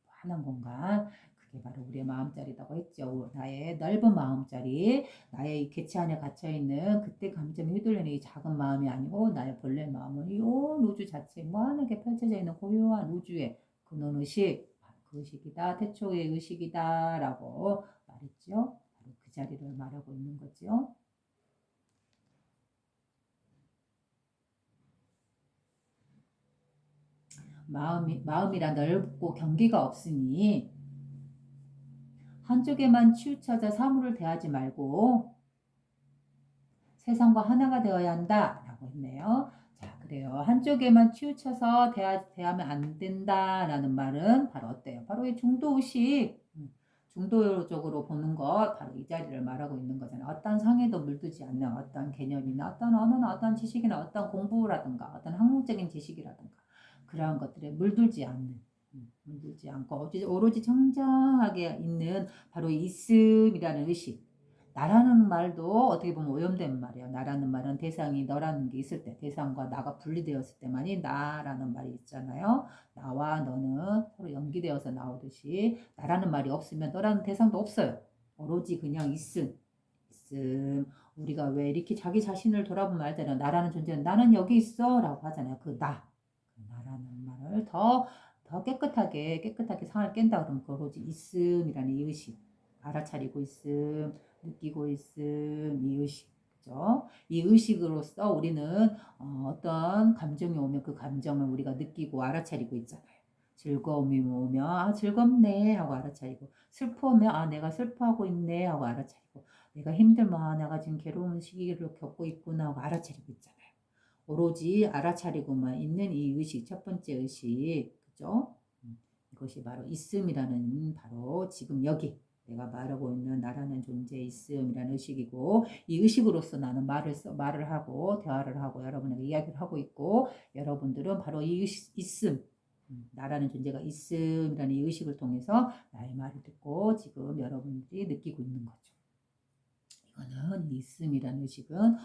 환한 공간. 그게 바로 우리의 마음자리라고 했죠. 나의 넓은 마음자리, 나의 개체 안에 갇혀있는 그때 감정에 휘둘리는 이 작은 마음이 아니고 나의 본래 마음은 이 온 우주 자체에 무한하게 펼쳐져 있는 고요한 우주의 근원 의식, 그 의식이다, 태초의 의식이다 라고 말했죠. 그 자리를 말하고 있는 거죠. 마음이라 넓고 경계가 없으니 한쪽에만 치우쳐져 사물을 대하지 말고 세상과 하나가 되어야 한다라고 했네요. 자, 그래요. 한쪽에만 치우쳐서 대하면 안 된다라는 말은 바로 어때요? 바로 이 중도의식. 중도적으로 보는 것, 바로 이 자리를 말하고 있는 거잖아요. 어떤 상에도 물들지 않는 어떤 개념이나 어떤 언어나 어떤 지식이나 어떤 공부라든가 어떤 학문적인 지식이라든가 그러한 것들에 물들지 않고 오로지 정정하게 있는 바로 있음이라는 의식. 나라는 말도 어떻게 보면 오염된 말이에요. 나라는 말은 대상이 너라는 게 있을 때, 대상과 나가 분리되었을 때만이 나라는 말이 있잖아요. 나와 너는 서로 연기되어서 나오듯이 나라는 말이 없으면 너라는 대상도 없어요. 오로지 그냥 있음. 우리가 왜 이렇게 자기 자신을 돌아보면 알잖아요. 나라는 존재는 나는 여기 있어 라고 하잖아요. 그 나라는 말을 상을 더 깨끗하게 상을 깬다 그러면 그걸 오로지 있음이라는 이 의식, 알아차리고 있음, 느끼고 있음, 이 의식, 그죠? 이 의식으로서 우리는 어떤 감정이 오면 그 감정을 우리가 느끼고 알아차리고 있잖아요. 즐거움이 오면 아 즐겁네 하고 알아차리고, 슬퍼하면 아 내가 슬퍼하고 있네 하고 알아차리고, 내가 힘들면 아 내가 지금 괴로운 시기를 겪고 있구나 하고 알아차리고 있잖아요. 오로지 알아차리고만 있는 이 의식, 첫 번째 의식, 그죠? 이것이 바로 있음이라는, 바로 지금 여기 내가 말하고 있는 나라는 존재의 있음이라는 의식이고, 이 의식으로서 나는 말을 하고 대화를 하고 여러분에게 이야기를 하고 있고, 여러분들은 바로 이 있음, 나라는 존재가 있음이라는 이 의식을 통해서 나의 말을 듣고 지금 여러분들이 느끼고 있는 거죠. 이거는 있음이라는 의식은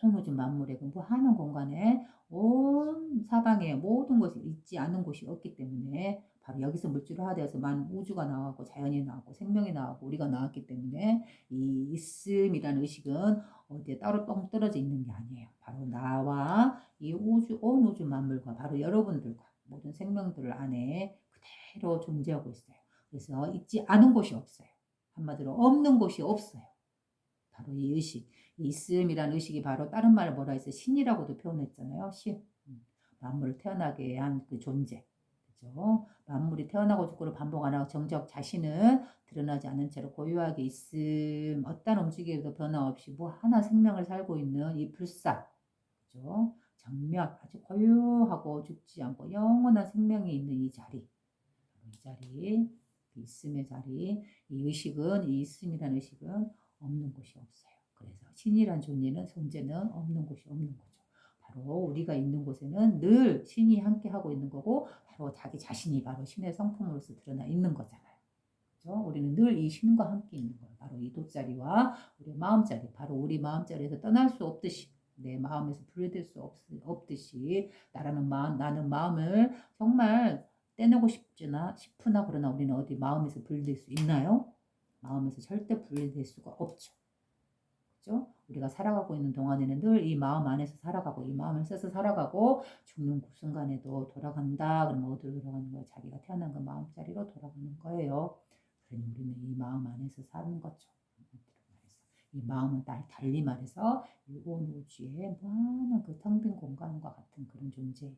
온 우주 만물의 그 무한한 공간에 온 사방에 모든 것이 있지 않은 곳이 없기 때문에, 바로 여기서 물질화되어서 만 우주가 나왔고 자연이 나왔고 생명이 나왔고 우리가 나왔기 때문에, 이 있음이라는 의식은 어디에 따로 뻥 떨어져 있는 게 아니에요. 바로 나와 이 우주, 온 우주 만물과 바로 여러분들과 모든 생명들 안에 그대로 존재하고 있어요. 그래서 있지 않은 곳이 없어요. 한마디로 없는 곳이 없어요. 바로 이 의식, 이 있음이라는 의식이 바로 다른 말을 뭐라 해서 신이라고도 표현했잖아요. 신. 만물을 태어나게 한 그 존재. 그죠? 만물이 태어나고 죽고를 반복 안 하고 정적 자신은 드러나지 않은 채로 고유하게 있음. 어떤 움직임에도 변화 없이 뭐 하나 생명을 살고 있는 이 불사. 그죠? 정면 아주 고유하고 죽지 않고 영원한 생명이 있는 이 자리. 이 자리, 있음의 자리, 이 의식은, 이 있음이라는 의식은 없는 곳이 없어요. 그래서 신이란 존재는 없는 곳이 없는 거죠. 바로 우리가 있는 곳에는 늘 신이 함께 하고 있는 거고, 바로 자기 자신이 바로 신의 성품으로서 드러나 있는 거잖아요. 그죠? 우리는 늘 이 신과 함께 있는 거예요. 바로 이 돛자리와 우리 마음자리, 바로 우리 마음자리에서 떠날 수 없듯이, 내 마음에서 분리될 수 없듯이, 나는 마음을 정말 떼내고 싶으나 그러나 우리는 어디 마음에서 분리될 수 있나요? 마음에서 절대 분리될 수가 없죠. 그죠? 우리가 살아가고 있는 동안에는 늘 이 마음 안에서 살아가고, 이 마음을 써서 살아가고, 죽는 그 순간에도 돌아간다. 그러면 어디로 돌아가는 거예요? 자기가 태어난 그 마음자리로 돌아가는 거예요. 그러니 우리는 이 마음 안에서 사는 거죠. 이 마음은 달리 말해서 온 우주의 무한한 그 텅 빈 공간과 같은 그런 존재예요.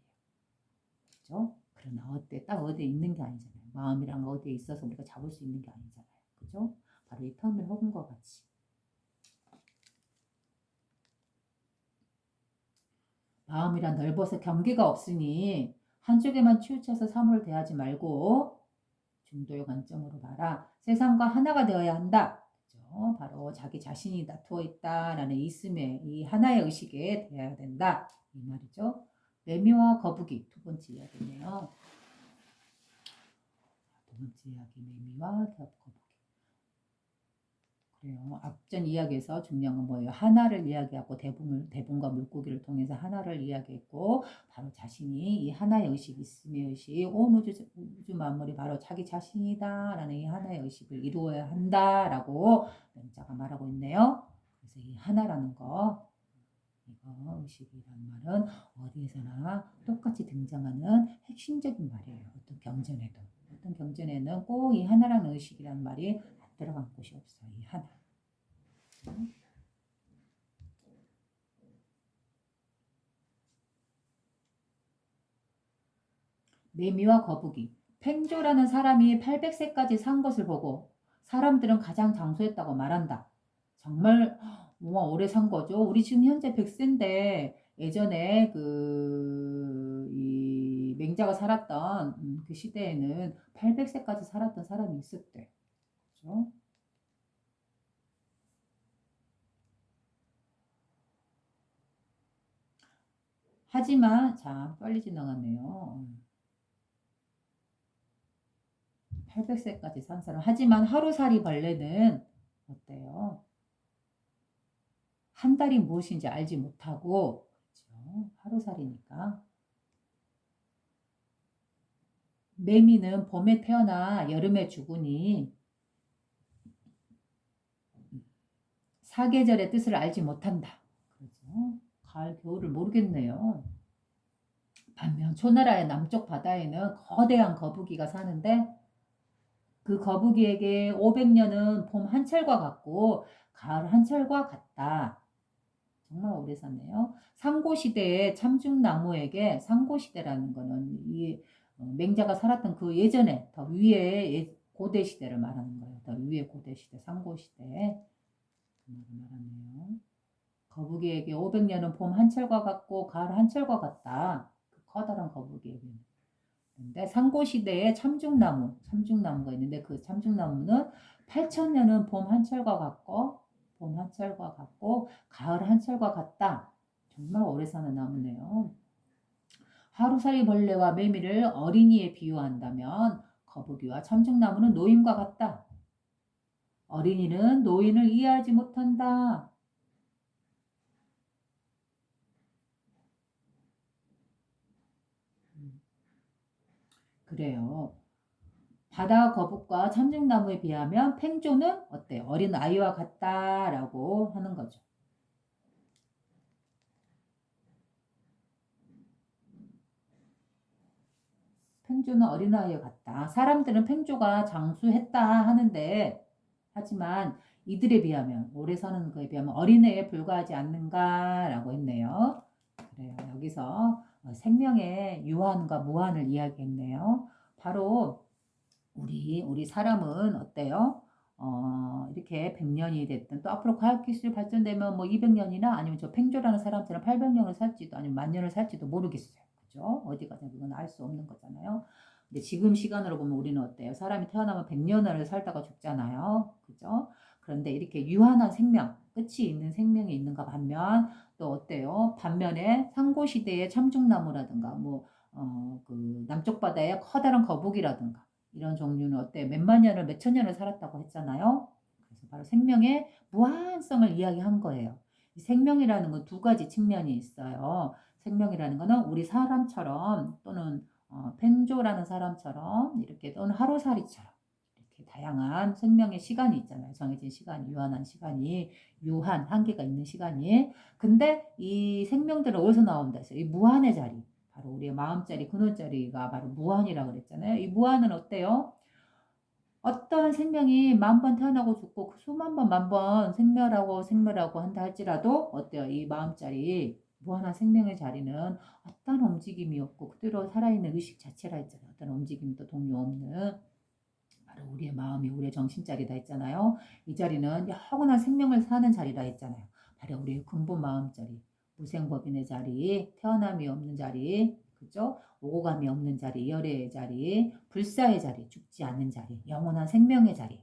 그죠? 그러나 딱 어디에 있는 게 아니잖아요. 마음이란 어디에 있어서 우리가 잡을 수 있는 게 아니잖아요. 그죠? 바로 이 텅 빈 허공과 같이. 마음이란 넓어서 경계가 없으니 한쪽에만 치우쳐서 사물을 대하지 말고 중도의 관점으로 봐라. 세상과 하나가 되어야 한다. 그죠? 바로 자기 자신이 나투어 있다라는 있음의 이 하나의 의식에 대해야 된다. 이 말이죠. 매미와 거북이, 두 번째 이야기네요. 두 번째 이야기, 매미와 거북이. 그래요. 앞전 이야기에서 중요한 건 뭐예요? 하나를 이야기하고 대분과 물고기를 통해서 하나를 이야기했고, 바로 자신이 이 하나의 의식, 있음의 의식, 온 우주 만물이 바로 자기 자신이다라는 이 하나의 의식을 이루어야 한다라고 명자가 말하고 있네요. 그래서 이 하나라는 거, 이거 의식이라는 말은 어디에서나 똑같이 등장하는 핵심적인 말이에요. 어떤 경전에는 꼭 이 하나라는 의식이라는 말이 들어간 곳이 없어요. 이 하나. 매미와 거북이. 팽조라는 사람이 800세까지 산 것을 보고 사람들은 가장 장수했다고 말한다. 정말 오래 산 거죠. 우리 지금 현재 100세인데 예전에 이 맹자가 살았던 그 시대에는 800세까지 살았던 사람이 있었대. 그렇죠? 하지만 자 빨리 지나갔네요. 800세까지 산 사람. 하지만 하루살이 벌레는 어때요? 한 달이 무엇인지 알지 못하고, 그렇죠? 하루살이니까. 매미는 봄에 태어나 여름에 죽으니 사계절의 뜻을 알지 못한다. 그렇죠? 가을, 겨울을 모르겠네요. 반면 초나라의 남쪽 바다에는 거대한 거북이가 사는데 그 거북이에게 500년은 봄 한철과 같고 가을 한철과 같다. 정말 오래 사네요. 상고시대의 참중나무에게 상고시대라는 거는 이 맹자가 살았던 그 예전에 더 위에 고대 시대를 말하는 거예요. 더 위에 고대 시대, 상고시대. 그 말을 말하네요. 거북이에게 500년은 봄 한철과 같고 가을 한철과 같다. 그 커다란 거북이에게는. 근데 상고시대에 참중나무가 있는데 그 참중나무는 8천년은 봄 한철과 같고 가을 한철과 같다. 정말 오래 사는 나무네요. 하루살이 벌레와 매미를 어린이에 비유한다면 거북이와 참중나무는 노인과 같다. 어린이는 노인을 이해하지 못한다. 그래요. 바다 거북과 참중나무에 비하면 팽조는 어때요? 어린 아이와 같다라고 하는 거죠. 팽조는 어린아이와 같다. 사람들은 팽조가 장수했다 하는데 하지만 이들에 비하면 오래 사는 거에 비하면 어린애에 불과하지 않는가라고 했네요. 그래요. 여기서 생명의 유한과 무한을 이야기했네요. 바로 우리 사람은 어때요? 이렇게 100년이 됐든 또 앞으로 과학기술이 발전되면 뭐 200년이나 아니면 저 팽조라는 사람처럼 800년을 살지도 아니면 10,000년을 살지도 모르겠어요. 그죠? 어디 가든 그건 알 수 없는 거잖아요. 근데 지금 시간으로 보면 우리는 어때요? 사람이 태어나면 100년을 살다가 죽잖아요. 그죠? 그런데 이렇게 유한한 생명, 끝이 있는 생명이 있는가 반면 또 어때요? 반면에 상고시대의 참중나무라든가 그 남쪽 바다의 커다란 거북이라든가 이런 종류는 어때? 몇만 년을 몇천 년을 살았다고 했잖아요. 그래서 바로 생명의 무한성을 이야기한 거예요. 생명이라는 건 두 가지 측면이 있어요. 생명이라는 거는 우리 사람처럼 또는 펜조라는 사람처럼 이렇게 또는 하루살이처럼 이렇게 다양한 생명의 시간이 있잖아요. 정해진 시간, 유한한 시간이 유한 한계가 있는 시간이. 근데 이 생명들은 어디서 나온다 했어요? 이 무한의 자리. 바로 우리의 마음자리, 근원자리가 바로 무한이라고 그랬잖아요. 이 무한은 어때요? 어떠한 생명이 10,000번 태어나고 죽고 그 수만 번, 만 번 생멸하고 한다 할지라도 어때요? 이 마음자리, 무한한 생명의 자리는 어떤 움직임이 없고 그대로 살아있는 의식 자체라 했잖아요. 어떤 움직임도 동요 없는 바로 우리의 마음이 우리의 정신자리다 했잖아요. 이 자리는 영원한 생명을 사는 자리라 했잖아요. 바로 우리의 근본 마음자리, 무생법인의 자리, 태어남이 없는 자리, 그죠? 오고 감이 없는 자리, 열애의 자리, 불사의 자리, 죽지 않는 자리, 영원한 생명의 자리.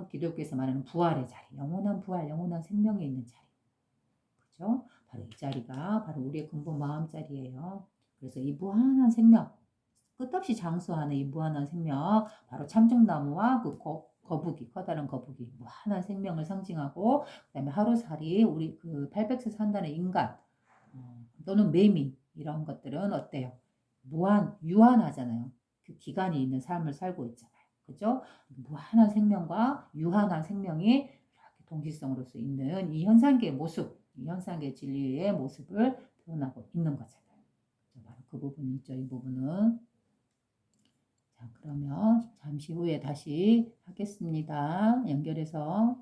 기독교에서 말하는 부활의 자리, 영원한 부활, 영원한 생명에 있는 자리. 그죠? 바로 이 자리가 바로 우리의 근본 마음자리예요. 그래서 이 무한한 생명, 끝없이 장수하는 이 무한한 생명, 바로 참중나무와 그 거북이, 커다란 거북이, 무한한 생명을 상징하고, 그 다음에 하루살이, 우리 그 800세 산다는 인간, 또는 매미, 이런 것들은 어때요? 유한하잖아요. 그 기간이 있는 삶을 살고 있잖아요. 그죠? 무한한 생명과 유한한 생명이 이렇게 동시성으로서 있는 이 현상계의 모습, 이 현상계 진리의 모습을 표현하고 있는 거잖아요. 바로 그 부분이죠, 이 부분은. 자, 그러면 잠시 후에 다시 하겠습니다. 연결해서.